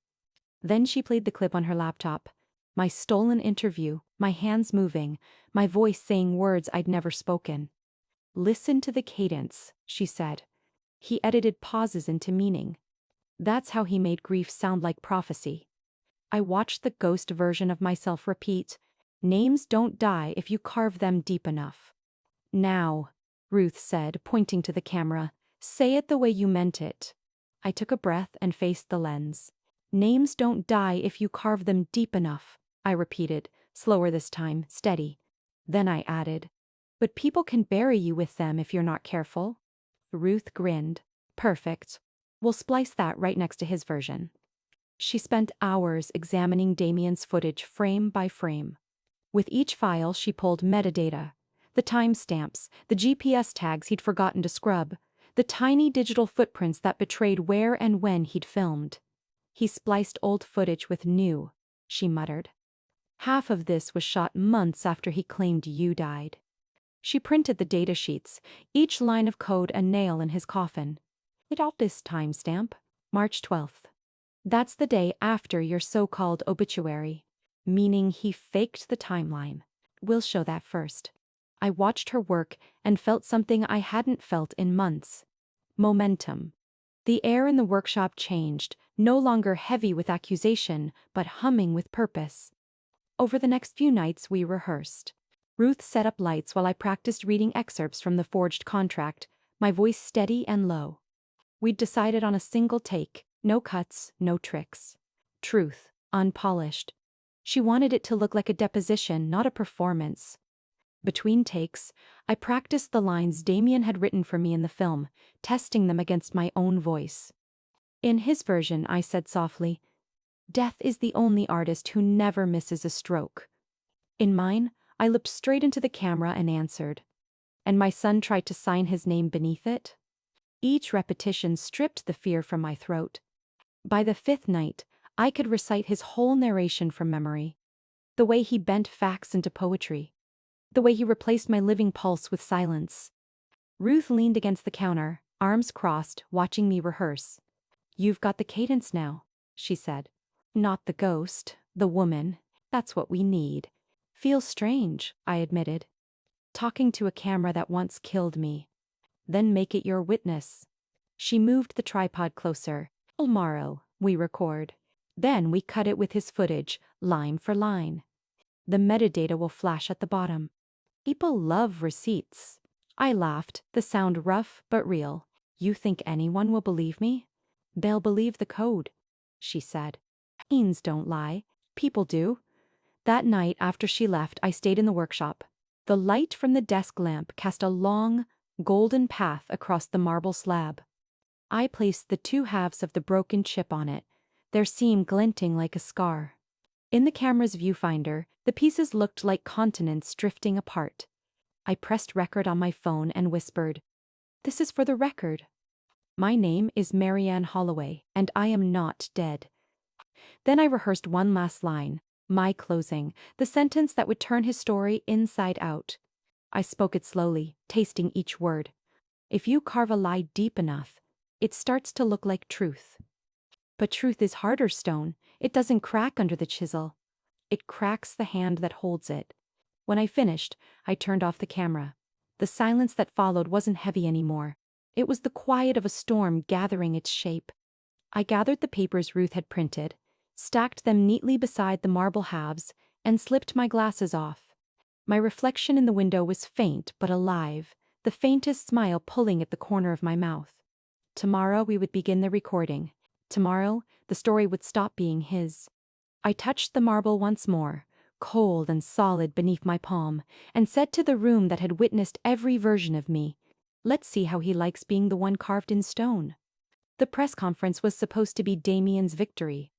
Then she played the clip on her laptop. My stolen interview, my hands moving, my voice saying words I'd never spoken. Listen to the cadence, she said. He edited pauses into meaning. That's how he made grief sound like prophecy. I watched the ghost version of myself repeat, names don't die if you carve them deep enough. Now, Ruth said, pointing to the camera, say it the way you meant it. I took a breath and faced the lens. Names don't die if you carve them deep enough, I repeated, slower this time, steady. Then I added, but people can bury you with them if you're not careful. Ruth grinned. Perfect. We'll splice that right next to his version. She spent hours examining Damien's footage frame by frame. With each file she pulled metadata, the timestamps, the GPS tags he'd forgotten to scrub, the tiny digital footprints that betrayed where and when he'd filmed. He spliced old footage with new, she muttered. Half of this was shot months after he claimed you died. She printed the data sheets, each line of code a nail in his coffin. It all this timestamp, March 12th. That's the day after your so-called obituary, meaning he faked the timeline. We'll show that first. I watched her work and felt something I hadn't felt in months. Momentum. The air in the workshop changed, no longer heavy with accusation, but humming with purpose. Over the next few nights we rehearsed. Ruth set up lights while I practiced reading excerpts from the forged contract, my voice steady and low. We'd decided on a single take, no cuts, no tricks. Truth, unpolished. She wanted it to look like a deposition, not a performance. Between takes, I practiced the lines Damien had written for me in the film, testing them against my own voice. In his version, I said softly, "Death is the only artist who never misses a stroke." In mine, I looked straight into the camera and answered. And my son tried to sign his name beneath it. Each repetition stripped the fear from my throat. By the 5th night, I could recite his whole narration from memory. The way he bent facts into poetry. The way he replaced my living pulse with silence. Ruth leaned against the counter, arms crossed, watching me rehearse. You've got the cadence now, she said. Not the ghost, the woman. That's what we need. Feels strange, I admitted. Talking to a camera that once killed me. Then make it your witness. She moved the tripod closer. Tomorrow, we record. Then we cut it with his footage, line for line. The metadata will flash at the bottom. People love receipts. I laughed, the sound rough but real. You think anyone will believe me? They'll believe the code, she said. Machines don't lie. People do. That night after she left, I stayed in the workshop. The light from the desk lamp cast a long, golden path across the marble slab. I placed the 2 halves of the broken chip on it, their seam glinting like a scar. In the camera's viewfinder, the pieces looked like continents drifting apart. I pressed record on my phone and whispered, "This is for the record. My name is Marianne Holloway, and I am not dead." Then I rehearsed one last line, my closing, the sentence that would turn his story inside out. I spoke it slowly, tasting each word. If you carve a lie deep enough, it starts to look like truth. But truth is harder stone. It doesn't crack under the chisel. It cracks the hand that holds it. When I finished, I turned off the camera. The silence that followed wasn't heavy anymore. It was the quiet of a storm gathering its shape. I gathered the papers Ruth had printed, stacked them neatly beside the marble halves, and slipped my glasses off. My reflection in the window was faint but alive, the faintest smile pulling at the corner of my mouth. Tomorrow we would begin the recording. Tomorrow, the story would stop being his. I touched the marble once more, cold and solid beneath my palm, and said to the room that had witnessed every version of me, "Let's see how he likes being the one carved in stone." The press conference was supposed to be Damien's victory.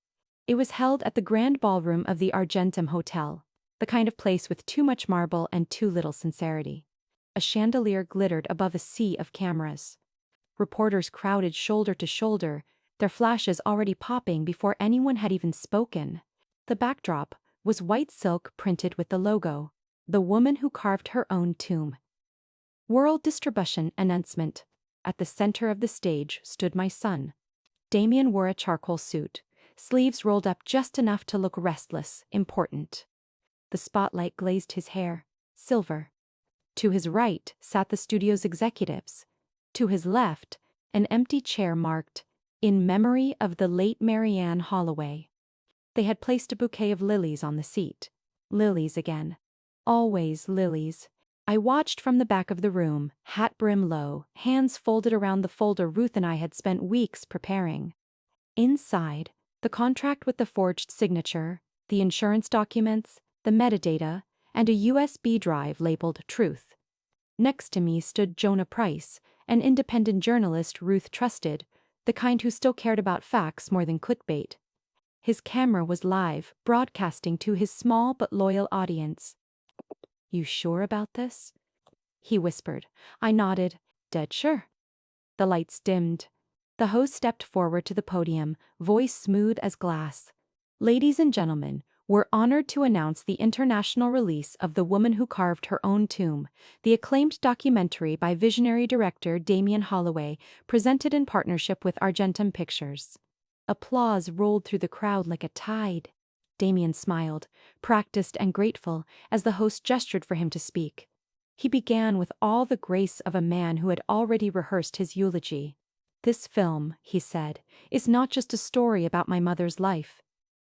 It was held at the grand ballroom of the Argentum Hotel, the kind of place with too much marble and too little sincerity. A chandelier glittered above a sea of cameras. Reporters crowded shoulder to shoulder, their flashes already popping before anyone had even spoken. The backdrop was white silk printed with the logo, "The Woman Who Carved Her Own Tomb." World Distribution Announcement. At the center of the stage stood my son. Damien wore a charcoal suit, sleeves rolled up just enough to look restless, important. The spotlight glazed his hair, silver. To his right sat the studio's executives. To his left, an empty chair marked, "In memory of the late Marianne Holloway." They had placed a bouquet of lilies on the seat. Lilies again. Always lilies. I watched from the back of the room, hat brim low, hands folded around the folder Ruth and I had spent weeks preparing. Inside, the contract with the forged signature, the insurance documents, the metadata, and a USB drive labeled Truth. Next to me stood Jonah Price, an independent journalist Ruth trusted, the kind who still cared about facts more than clickbait. His camera was live, broadcasting to his small but loyal audience. "You sure about this?" he whispered. I nodded. "Dead sure." The lights dimmed. The host stepped forward to the podium, voice smooth as glass. "Ladies and gentlemen, we're honored to announce the international release of The Woman Who Carved Her Own Tomb, the acclaimed documentary by visionary director Damien Holloway, presented in partnership with Argentum Pictures." Applause rolled through the crowd like a tide. Damien smiled, practiced and grateful, as the host gestured for him to speak. He began with all the grace of a man who had already rehearsed his eulogy. "This film," he said, "is not just a story about my mother's life.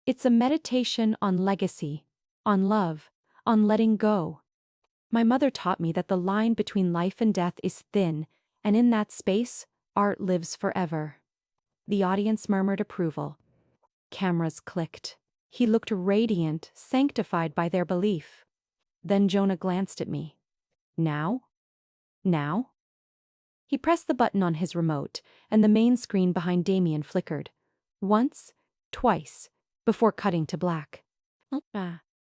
It's a meditation on legacy, on love, on letting go. My mother taught me that the line between life and death is thin, and in that space, art lives forever." The audience murmured approval. Cameras clicked. He looked radiant, sanctified by their belief. Then Jonah glanced at me. "Now? Now?" He pressed the button on his remote, and the main screen behind Damien flickered. Once, twice, before cutting to black.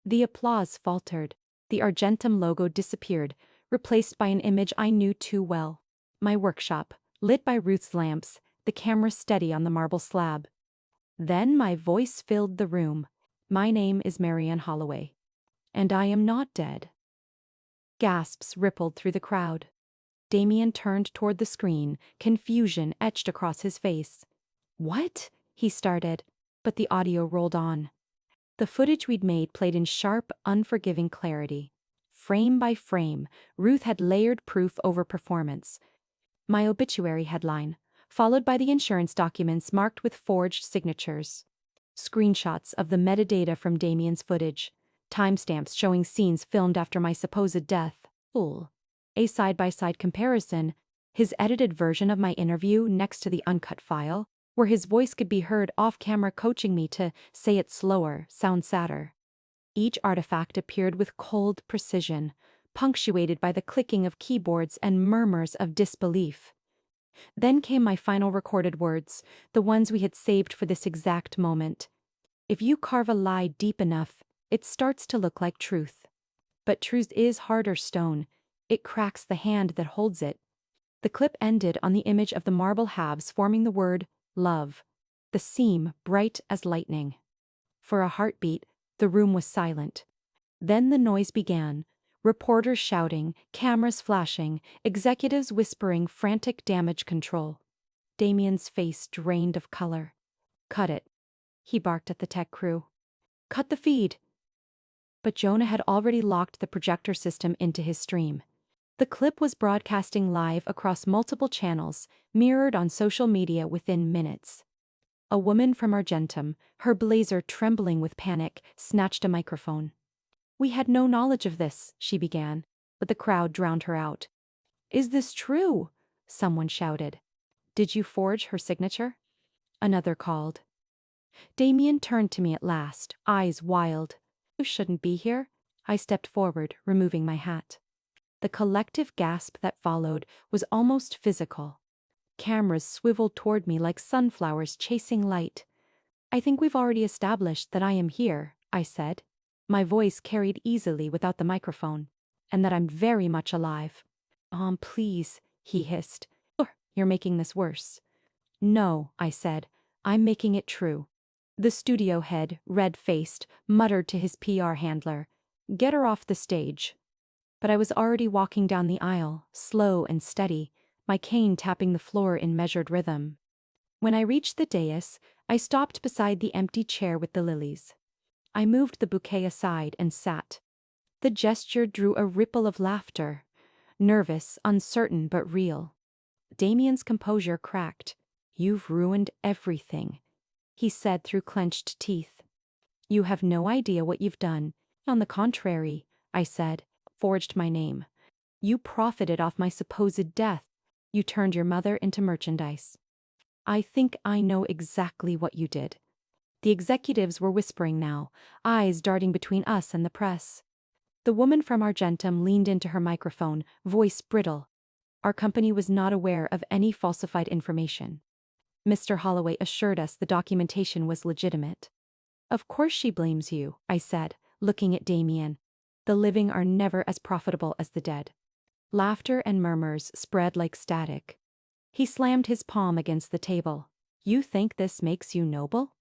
The applause faltered. The Argentum logo disappeared, replaced by an image I knew too well. My workshop, lit by Ruth's lamps, the camera steady on the marble slab. Then my voice filled the room. "My name is Marianne Holloway, and I am not dead." Gasps rippled through the crowd. Damien turned toward the screen, confusion etched across his face. "What?" he started, but the audio rolled on. The footage we'd made played in sharp, unforgiving clarity. Frame by frame, Ruth had layered proof over performance. My obituary headline, followed by the insurance documents marked with forged signatures. Screenshots of the metadata from Damien's footage. Timestamps showing scenes filmed after my supposed death. A side-by-side comparison, his edited version of my interview next to the uncut file, where his voice could be heard off-camera coaching me to say it slower, sound sadder. Each artifact appeared with cold precision, punctuated by the clicking of keyboards and murmurs of disbelief. Then came my final recorded words, the ones we had saved for this exact moment. "If you carve a lie deep enough, it starts to look like truth. But truth is harder stone. It cracks the hand that holds it." The clip ended on the image of the marble halves forming the word love, the seam bright as lightning. For a heartbeat, the room was silent. Then the noise began. Reporters shouting, cameras flashing, executives whispering frantic damage control. Damien's face drained of color. "Cut it," he barked at the tech crew. "Cut the feed." But Jonah had already locked the projector system into his stream. The clip was broadcasting live across multiple channels, mirrored on social media within minutes. A woman from Argentum, her blazer trembling with panic, snatched a microphone. "We had no knowledge of this," she began, but the crowd drowned her out. "Is this true?" someone shouted. "Did you forge her signature?" another called. Damien turned to me at last, eyes wild. "You shouldn't be here." I stepped forward, removing my hat. The collective gasp that followed was almost physical. Cameras swiveled toward me like sunflowers chasing light. "I think we've already established that I am here," I said. My voice carried easily without the microphone. "And that I'm very much alive." Please," he hissed. "You're making this worse." "No," I said. "I'm making it true." The studio head, red-faced, muttered to his PR handler, "Get her off the stage." But I was already walking down the aisle, slow and steady, my cane tapping the floor in measured rhythm. When I reached the dais, I stopped beside the empty chair with the lilies. I moved the bouquet aside and sat. The gesture drew a ripple of laughter. Nervous, uncertain, but real. Damien's composure cracked. "You've ruined everything," he said through clenched teeth. "You have no idea what you've done." "On the contrary," I said, "forged my name. You profited off my supposed death. You turned your mother into merchandise." "I think I know exactly what you did." The executives were whispering now, eyes darting between us and the press. The woman from Argentum leaned into her microphone, voice brittle. "Our company was not aware of any falsified information. Mr. Holloway assured us the documentation was legitimate." "Of course she blames you," I said, looking at Damien. "The living are never as profitable as the dead." Laughter and murmurs spread like static. He slammed his palm against the table. "You think this makes you noble?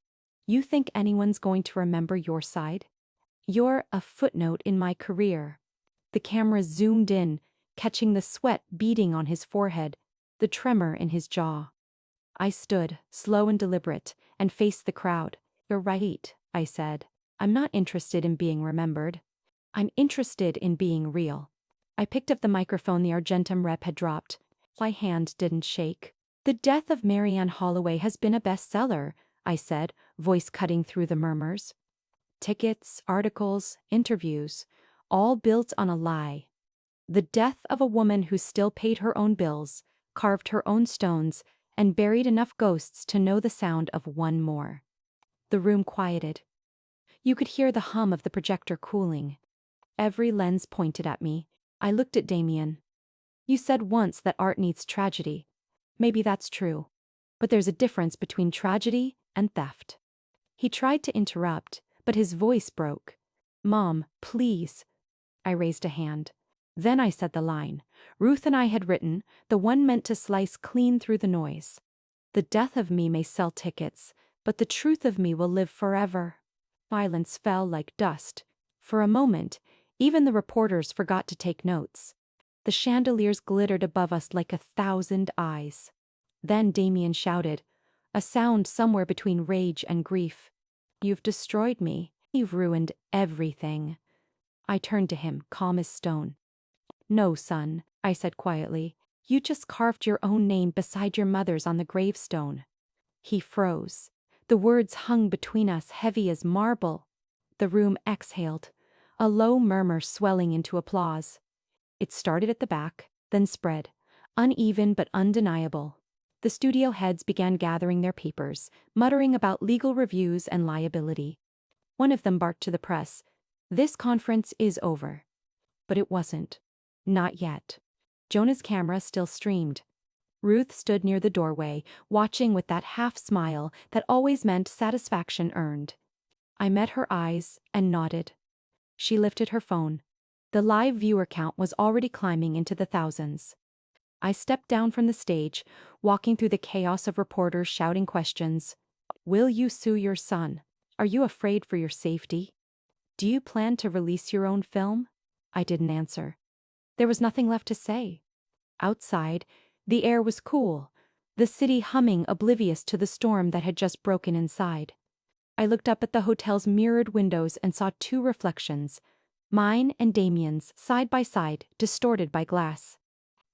You think anyone's going to remember your side? You're a footnote in my career." The camera zoomed in, catching the sweat beading on his forehead, the tremor in his jaw. I stood, slow and deliberate, and faced the crowd. "You're right," I said. "I'm not interested in being remembered. I'm interested in being real." I picked up the microphone the Argentum rep had dropped. My hand didn't shake. "The Death of Marianne Holloway has been a bestseller," I said, voice cutting through the murmurs. "Tickets, articles, interviews, all built on a lie. The death of a woman who still paid her own bills, carved her own stones, and buried enough ghosts to know the sound of one more." The room quieted. You could hear the hum of the projector cooling. Every lens pointed at me. I looked at Damien. "You said once that art needs tragedy. Maybe that's true. But there's a difference between tragedy and theft." He tried to interrupt, but his voice broke. "Mom, please." I raised a hand. Then I said the line Ruth and I had written, the one meant to slice clean through the noise. "The death of me may sell tickets, but the truth of me will live forever." Silence fell like dust. For a moment, even the reporters forgot to take notes. The chandeliers glittered above us like 1,000 eyes. Then Damien shouted, a sound somewhere between rage and grief. "You've destroyed me. You've ruined everything." I turned to him, calm as stone. "No, son," I said quietly. "You just carved your own name beside your mother's on the gravestone." He froze. The words hung between us, heavy as marble. The room exhaled, a low murmur swelling into applause. It started at the back, then spread, uneven but undeniable. The studio heads began gathering their papers, muttering about legal reviews and liability. One of them barked to the press, "This conference is over." But it wasn't. Not yet. Jonah's camera still streamed. Ruth stood near the doorway, watching with that half-smile that always meant satisfaction earned. I met her eyes and nodded. She lifted her phone. The live viewer count was already climbing into the thousands. I stepped down from the stage, walking through the chaos of reporters shouting questions. "Will you sue your son? Are you afraid for your safety? Do you plan to release your own film?" I didn't answer. There was nothing left to say. Outside, the air was cool, the city humming oblivious to the storm that had just broken inside. I looked up at the hotel's mirrored windows and saw two reflections, mine and Damien's, side by side, distorted by glass.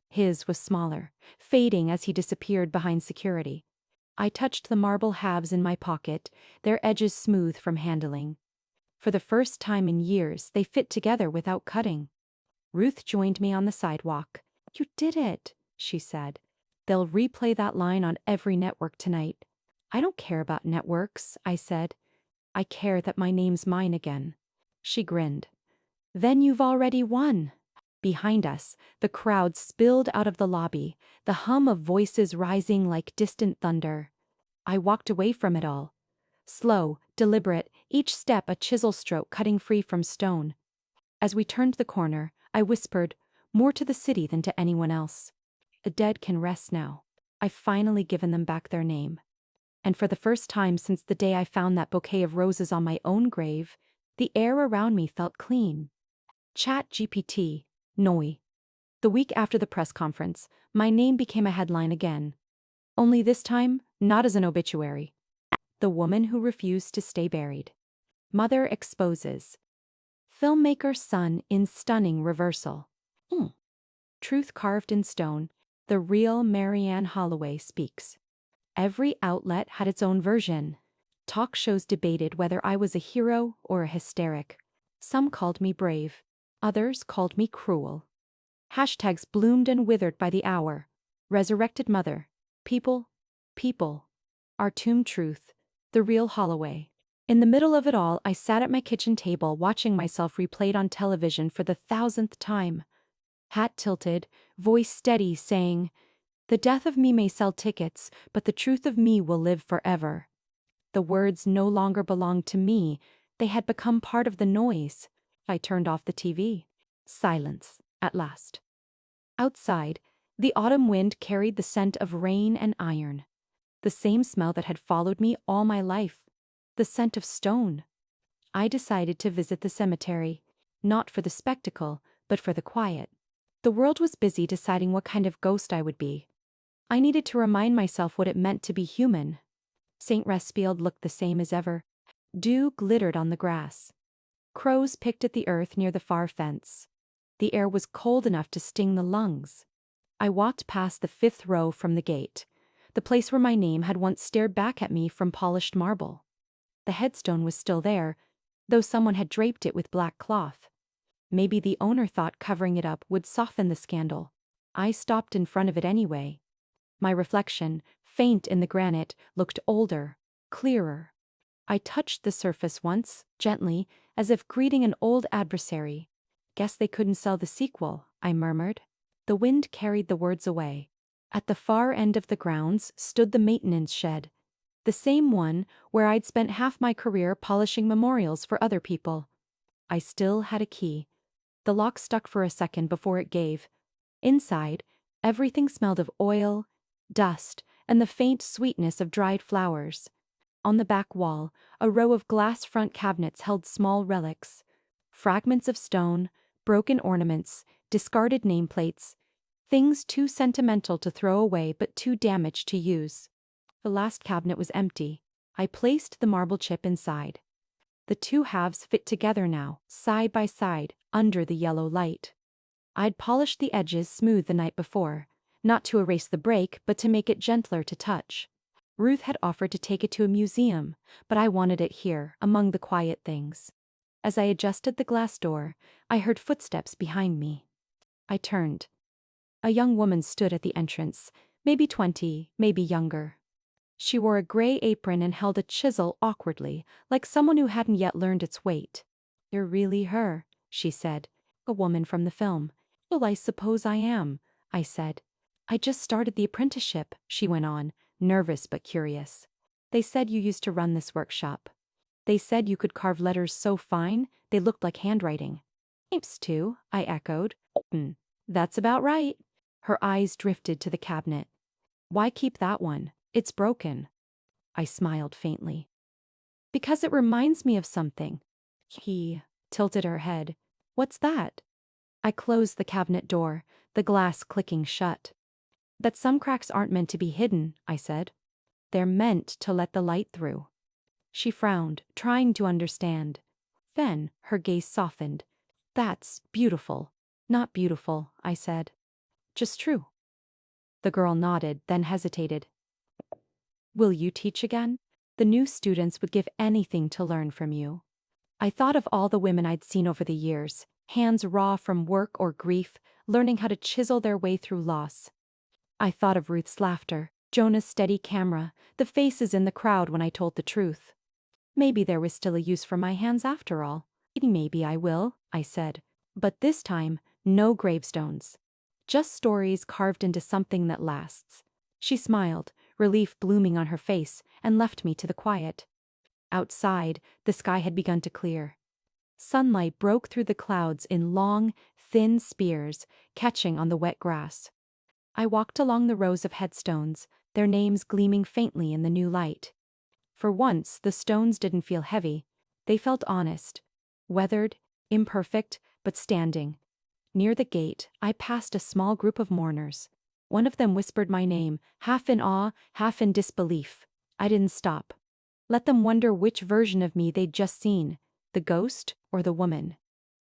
His was smaller, fading as he disappeared behind security. I touched the marble halves in my pocket, their edges smooth from handling. For the first time in years, they fit together without cutting. Ruth joined me on the sidewalk. "You did it," she said. "They'll replay that line on every network tonight." "I don't care about networks," I said. "I care that my name's mine again." She grinned. "Then you've already won." Behind us, the crowd spilled out of the lobby, the hum of voices rising like distant thunder. I walked away from it all. Slow, deliberate, each step a chisel stroke cutting free from stone. As we turned the corner, I whispered, more to the city than to anyone else. "The dead can rest now. I've finally given them back their name." And for the first time since the day I found that bouquet of roses on my own grave, the air around me felt clean. ChatGPT, Noi. The week after the press conference, my name became a headline again. Only this time, not as an obituary. "The woman who refused to stay buried. Mother exposes. Filmmaker's son in stunning reversal." Truth carved in stone, the real Marianne Holloway speaks. Every outlet had its own version. Talk shows debated whether I was a hero or a hysteric. Some called me brave. Others called me cruel. Hashtags bloomed and withered by the hour. Resurrected mother. People. Our tomb truth. The real Holloway. In the middle of it all, I sat at my kitchen table watching myself replayed on television for the 1,000th time. Hat tilted, voice steady, saying, "The death of me may sell tickets, but the truth of me will live forever." The words no longer belonged to me. They had become part of the noise. I turned off the TV. Silence, at last. Outside, the autumn wind carried the scent of rain and iron. The same smell that had followed me all my life. The scent of stone. I decided to visit the cemetery, not for the spectacle, but for the quiet. The world was busy deciding what kind of ghost I would be. I needed to remind myself what it meant to be human. St. Respield looked the same as ever. Dew glittered on the grass. Crows picked at the earth near the far fence. The air was cold enough to sting the lungs. I walked past the 5th row from the gate, the place where my name had once stared back at me from polished marble. The headstone was still there, though someone had draped it with black cloth. Maybe the owner thought covering it up would soften the scandal. I stopped in front of it anyway. My reflection, faint in the granite, looked older, clearer. I touched the surface once, gently, as if greeting an old adversary. "Guess they couldn't sell the sequel," I murmured. The wind carried the words away. At the far end of the grounds stood the maintenance shed, the same one where I'd spent half my career polishing memorials for other people. I still had a key. The lock stuck for a second before it gave. Inside, everything smelled of oil, dust, and the faint sweetness of dried flowers. On the back wall, a row of glass front cabinets held small relics. Fragments of stone, broken ornaments, discarded nameplates. Things too sentimental to throw away but too damaged to use. The last cabinet was empty. I placed the marble chip inside. The two halves fit together now, side by side, under the yellow light. I'd polished the edges smooth the night before, not to erase the break, but to make it gentler to touch. Ruth had offered to take it to a museum, but I wanted it here, among the quiet things. As I adjusted the glass door, I heard footsteps behind me. I turned. A young woman stood at the entrance, maybe 20, maybe younger. She wore a gray apron and held a chisel awkwardly, like someone who hadn't yet learned its weight. "You're really her," she said. "A woman from the film." "Well, I suppose I am," I said. "I just started the apprenticeship," she went on, nervous but curious. "They said you used to run this workshop. They said you could carve letters so fine, they looked like handwriting." "Thanks to," I echoed. "That's about right." Her eyes drifted to the cabinet. "Why keep that one? It's broken." I smiled faintly. "Because it reminds me of something." He tilted her head. "What's that?" I closed the cabinet door, the glass clicking shut. "That some cracks aren't meant to be hidden," I said. "They're meant to let the light through." She frowned, trying to understand. Then her gaze softened. "That's beautiful." "Not beautiful," I said. "Just true." The girl nodded, then hesitated. "Will you teach again? The new students would give anything to learn from you." I thought of all the women I'd seen over the years, hands raw from work or grief, learning how to chisel their way through loss. I thought of Ruth's laughter, Jonah's steady camera, the faces in the crowd when I told the truth. Maybe there was still a use for my hands after all. Maybe I will, I said. But this time, no gravestones. Just stories carved into something that lasts. She smiled, relief blooming on her face, and left me to the quiet. Outside, the sky had begun to clear. Sunlight broke through the clouds in long, thin spears, catching on the wet grass. I walked along the rows of headstones, their names gleaming faintly in the new light. For once, the stones didn't feel heavy. They felt honest. Weathered, imperfect, but standing. Near the gate, I passed a small group of mourners. One of them whispered my name, half in awe, half in disbelief. I didn't stop. Let them wonder which version of me they'd just seen, the ghost or the woman.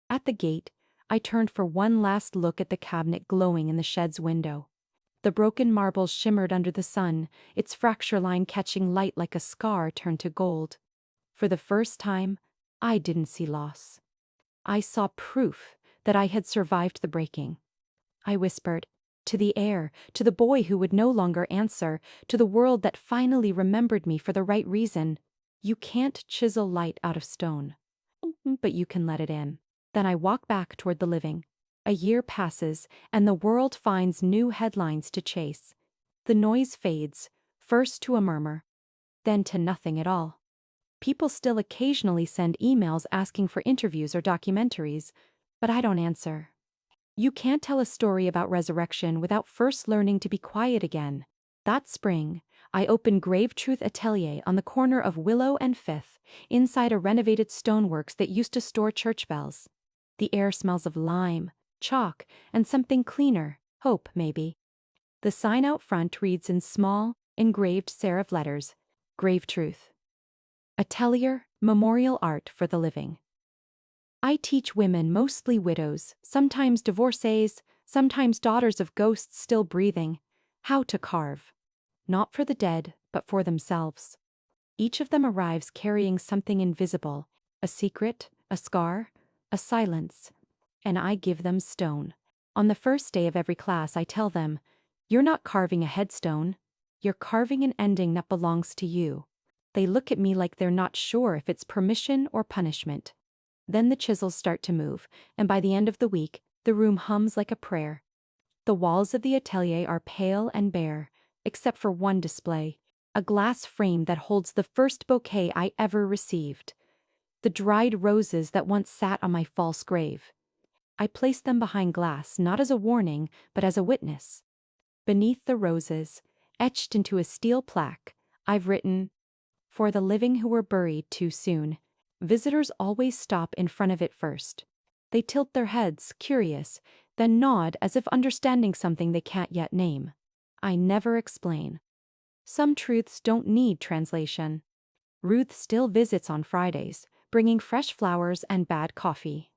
At the gate, I turned for one last look at the cabinet glowing in the shed's window. The broken marble shimmered under the sun, its fracture line catching light like a scar turned to gold. For the first time, I didn't see loss. I saw proof that I had survived the breaking. I whispered, to the air, to the boy who would no longer answer, to the world that finally remembered me for the right reason. You can't chisel light out of stone. But you can let it in. Then I walk back toward the living. A year passes, and the world finds new headlines to chase. The noise fades, first to a murmur, then to nothing at all. People still occasionally send emails asking for interviews or documentaries, but I don't answer. You can't tell a story about resurrection without first learning to be quiet again. That spring, I opened Grave Truth Atelier on the corner of Willow and Fifth, inside a renovated stoneworks that used to store church bells. The air smells of lime, chalk, and something cleaner, hope maybe. The sign out front reads in small, engraved serif letters, Grave Truth. Atelier, memorial art for the living. I teach women, mostly widows, sometimes divorcees, sometimes daughters of ghosts still breathing, how to carve. Not for the dead, but for themselves. Each of them arrives carrying something invisible, a secret, a scar, a silence, and I give them stone. On the first day of every class, I tell them, you're not carving a headstone, you're carving an ending that belongs to you. They look at me like they're not sure if it's permission or punishment. Then the chisels start to move, and by the end of the week, the room hums like a prayer. The walls of the atelier are pale and bare, except for one display, a glass frame that holds the first bouquet I ever received. The dried roses that once sat on my false grave. I placed them behind glass, not as a warning, but as a witness. Beneath the roses, etched into a steel plaque, I've written, "For the living who were buried too soon." Visitors always stop in front of it first. They tilt their heads, curious, then nod as if understanding something they can't yet name. I never explain. Some truths don't need translation. Ruth still visits on Fridays, bringing fresh flowers and bad coffee.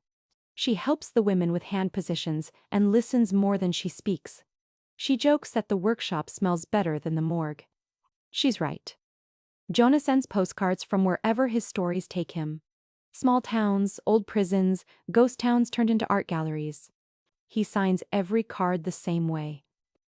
She helps the women with hand positions and listens more than she speaks. She jokes that the workshop smells better than the morgue. She's right. Jonah sends postcards from wherever his stories take him. Small towns, old prisons, ghost towns turned into art galleries. He signs every card the same way.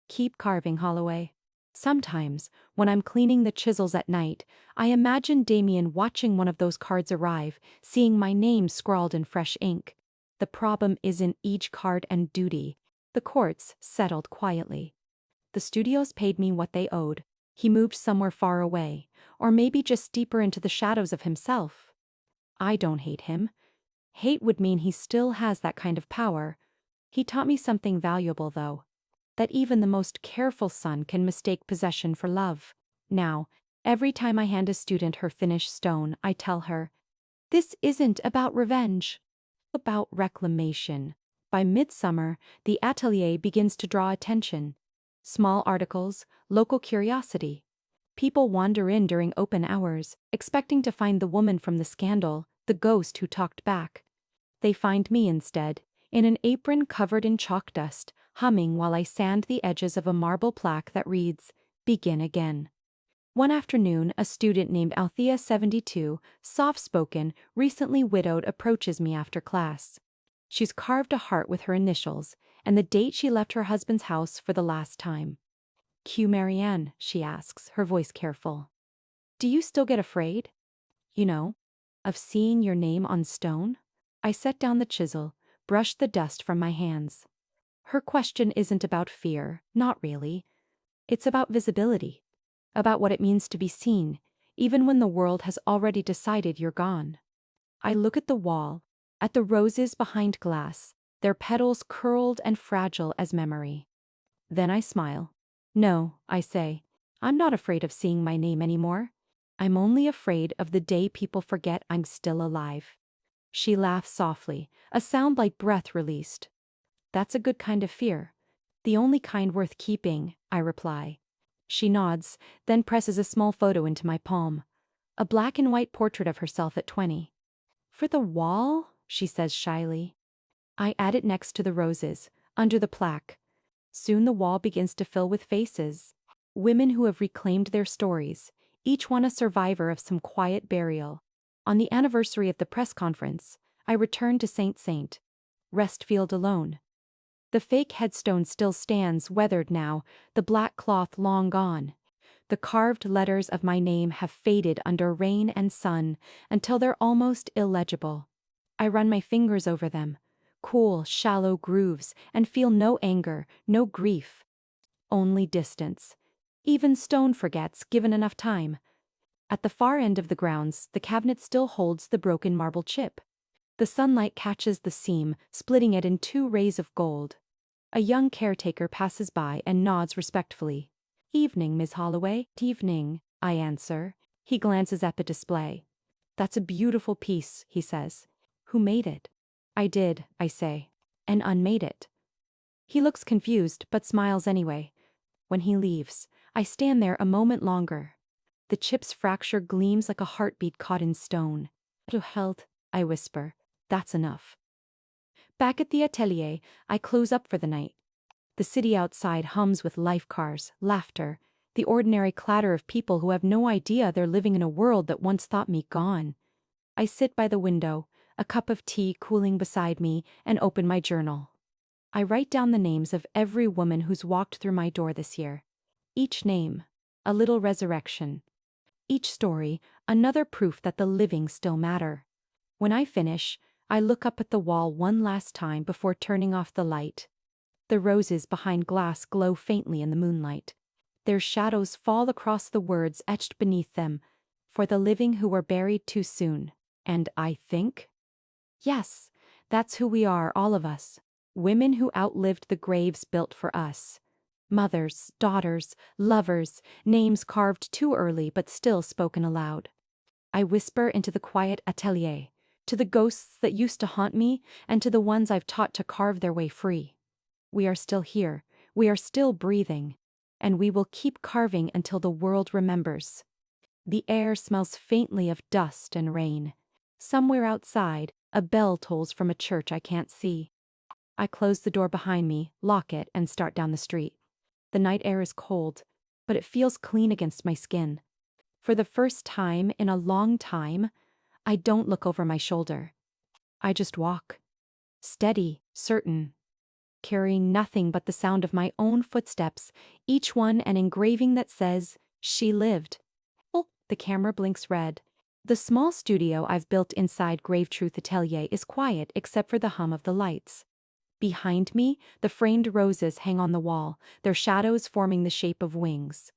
Keep carving, Holloway. Sometimes, when I'm cleaning the chisels at night, I imagine Damien watching one of those cards arrive, seeing my name scrawled in fresh ink. The problem isn't each card and duty. The courts settled quietly. The studios paid me what they owed. He moved somewhere far away, or maybe just deeper into the shadows of himself. I don't hate him. Hate would mean he still has that kind of power. He taught me something valuable, though. That even the most careful son can mistake possession for love. Now, every time I hand a student her finished stone, I tell her, this isn't about revenge. About reclamation. By midsummer, the atelier begins to draw attention. Small articles, local curiosity. People wander in during open hours, expecting to find the woman from the scandal, the ghost who talked back. They find me instead, in an apron covered in chalk dust, humming while I sand the edges of a marble plaque that reads, "Begin again." One afternoon, a student named Althea 72, soft-spoken, recently widowed, approaches me after class. She's carved a heart with her initials, and the date she left her husband's house for the last time. "Q Marianne," she asks, her voice careful. "Do you still get afraid? You know, of seeing your name on stone?" I set down the chisel, brushed the dust from my hands. Her question isn't about fear, not really. It's about visibility, about what it means to be seen, even when the world has already decided you're gone. I look at the wall, at the roses behind glass, their petals curled and fragile as memory. Then I smile. "No," I say, "I'm not afraid of seeing my name anymore. I'm only afraid of the day people forget I'm still alive." She laughs softly, a sound like breath released. "That's a good kind of fear. The only kind worth keeping," I reply. She nods, then presses a small photo into my palm. A black and white portrait of herself at 20. "For the wall?" she says shyly. I add it next to the roses, under the plaque. Soon the wall begins to fill with faces. Women who have reclaimed their stories, each one a survivor of some quiet burial. On the anniversary of the press conference, I returned to Saint, Restfield alone. The fake headstone still stands, weathered now, the black cloth long gone. The carved letters of my name have faded under rain and sun until they're almost illegible. I run my fingers over them, cool, shallow grooves, and feel no anger, no grief. Only distance. Even stone forgets, given enough time. At the far end of the grounds, the cabinet still holds the broken marble chip. The sunlight catches the seam, splitting it in two rays of gold. A young caretaker passes by and nods respectfully. "Evening, Miss Holloway." "Evening," I answer. He glances at the display. "That's a beautiful piece," he says. "Who made it?" "I did," I say. "And unmade it." He looks confused, but smiles anyway. When he leaves, I stand there a moment longer. The chip's fracture gleams like a heartbeat caught in stone. "To held," I whisper. "That's enough." Back at the atelier, I close up for the night. The city outside hums with life cars, laughter, the ordinary clatter of people who have no idea they're living in a world that once thought me gone. I sit by the window, a cup of tea cooling beside me, and open my journal. I write down the names of every woman who's walked through my door this year. Each name, a little resurrection. Each story, another proof that the living still matter. When I finish, I look up at the wall one last time before turning off the light. The roses behind glass glow faintly in the moonlight. Their shadows fall across the words etched beneath them, "For the living who were buried too soon." And I think, yes, that's who we are, all of us. Women who outlived the graves built for us. Mothers, daughters, lovers, names carved too early but still spoken aloud. I whisper into the quiet atelier, to the ghosts that used to haunt me, and to the ones I've taught to carve their way free. We are still here, we are still breathing, and we will keep carving until the world remembers. The air smells faintly of dust and rain. Somewhere outside, a bell tolls from a church I can't see. I close the door behind me, lock it, and start down the street. The night air is cold, but it feels clean against my skin. For the first time in a long time, I don't look over my shoulder. I just walk. Steady, certain, carrying nothing but the sound of my own footsteps, each one an engraving that says, "She lived." Oh, the camera blinks red. The small studio I've built inside Grave Truth Atelier is quiet except for the hum of the lights. Behind me, the framed roses hang on the wall, their shadows forming the shape of wings.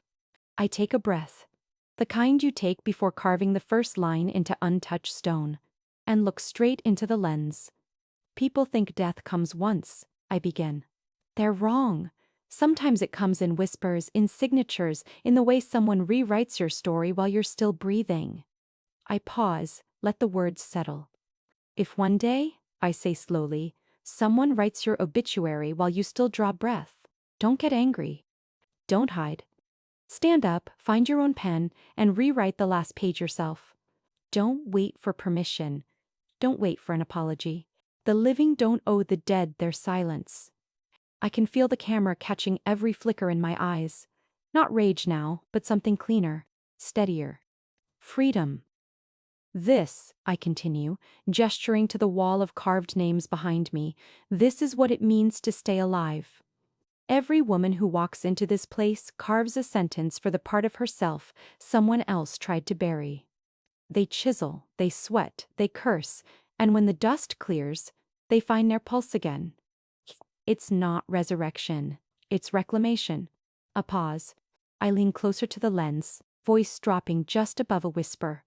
I take a breath, the kind you take before carving the first line into untouched stone, and look straight into the lens. "People think death comes once," I begin. "They're wrong. Sometimes it comes in whispers, in signatures, in the way someone rewrites your story while you're still breathing." I pause, let the words settle. "If one day," I say slowly, "someone writes your obituary while you still draw breath, don't get angry. Don't hide. Stand up, find your own pen, and rewrite the last page yourself. Don't wait for permission. Don't wait for an apology. The living don't owe the dead their silence." I can feel the camera catching every flicker in my eyes. Not rage now, but something cleaner. steadier. Freedom. This, I continue, gesturing to the wall of carved names behind me, this is what it means to stay alive. Every woman who walks into this place carves a sentence for the part of herself someone else tried to bury. They chisel, they sweat, they curse, and when the dust clears, they find their pulse again. It's not resurrection, it's reclamation. A pause. I lean closer to the lens, voice dropping just above a whisper.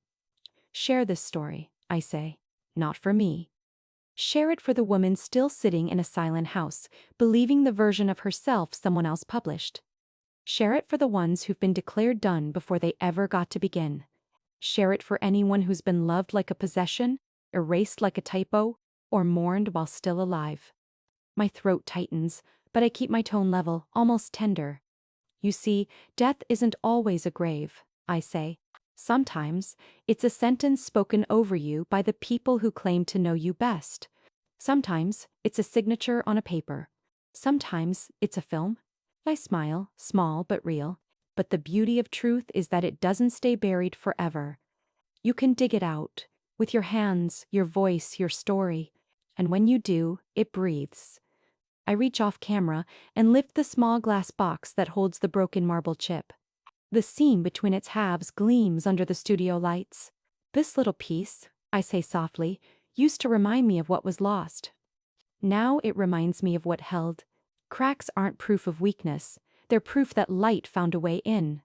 Share this story, I say. Not for me. Share it for the woman still sitting in a silent house, believing the version of herself someone else published. Share it for the ones who've been declared done before they ever got to begin. Share it for anyone who's been loved like a possession, erased like a typo, or mourned while still alive. My throat tightens, but I keep my tone level, almost tender. You see, death isn't always a grave, I say. Sometimes, it's a sentence spoken over you by the people who claim to know you best. Sometimes, it's a signature on a paper. Sometimes, it's a film. I smile, small but real. But the beauty of truth is that it doesn't stay buried forever. You can dig it out, with your hands, your voice, your story. And when you do, it breathes. I reach off camera and lift the small glass box that holds the broken marble chip. The seam between its halves gleams under the studio lights. This little piece, I say softly, used to remind me of what was lost. Now it reminds me of what held. Cracks aren't proof of weakness, they're proof that light found a way in.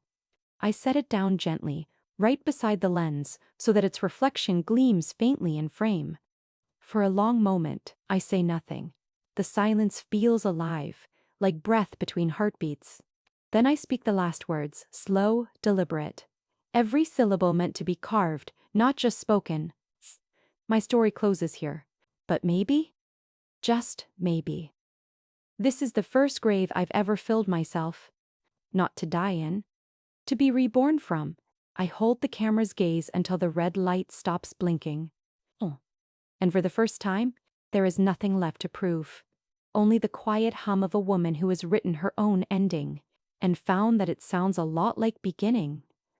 I set it down gently, right beside the lens, so that its reflection gleams faintly in frame. For a long moment, I say nothing. The silence feels alive, like breath between heartbeats. Then I speak the last words, slow, deliberate. Every syllable meant to be carved, not just spoken. My story closes here. But maybe? Just maybe. This is the first grave I've ever filled myself. Not to die in. To be reborn from. I hold the camera's gaze until the red light stops blinking. Oh. And for the first time, there is nothing left to prove. Only the quiet hum of a woman who has written her own ending. And found that it sounds a lot like beginning.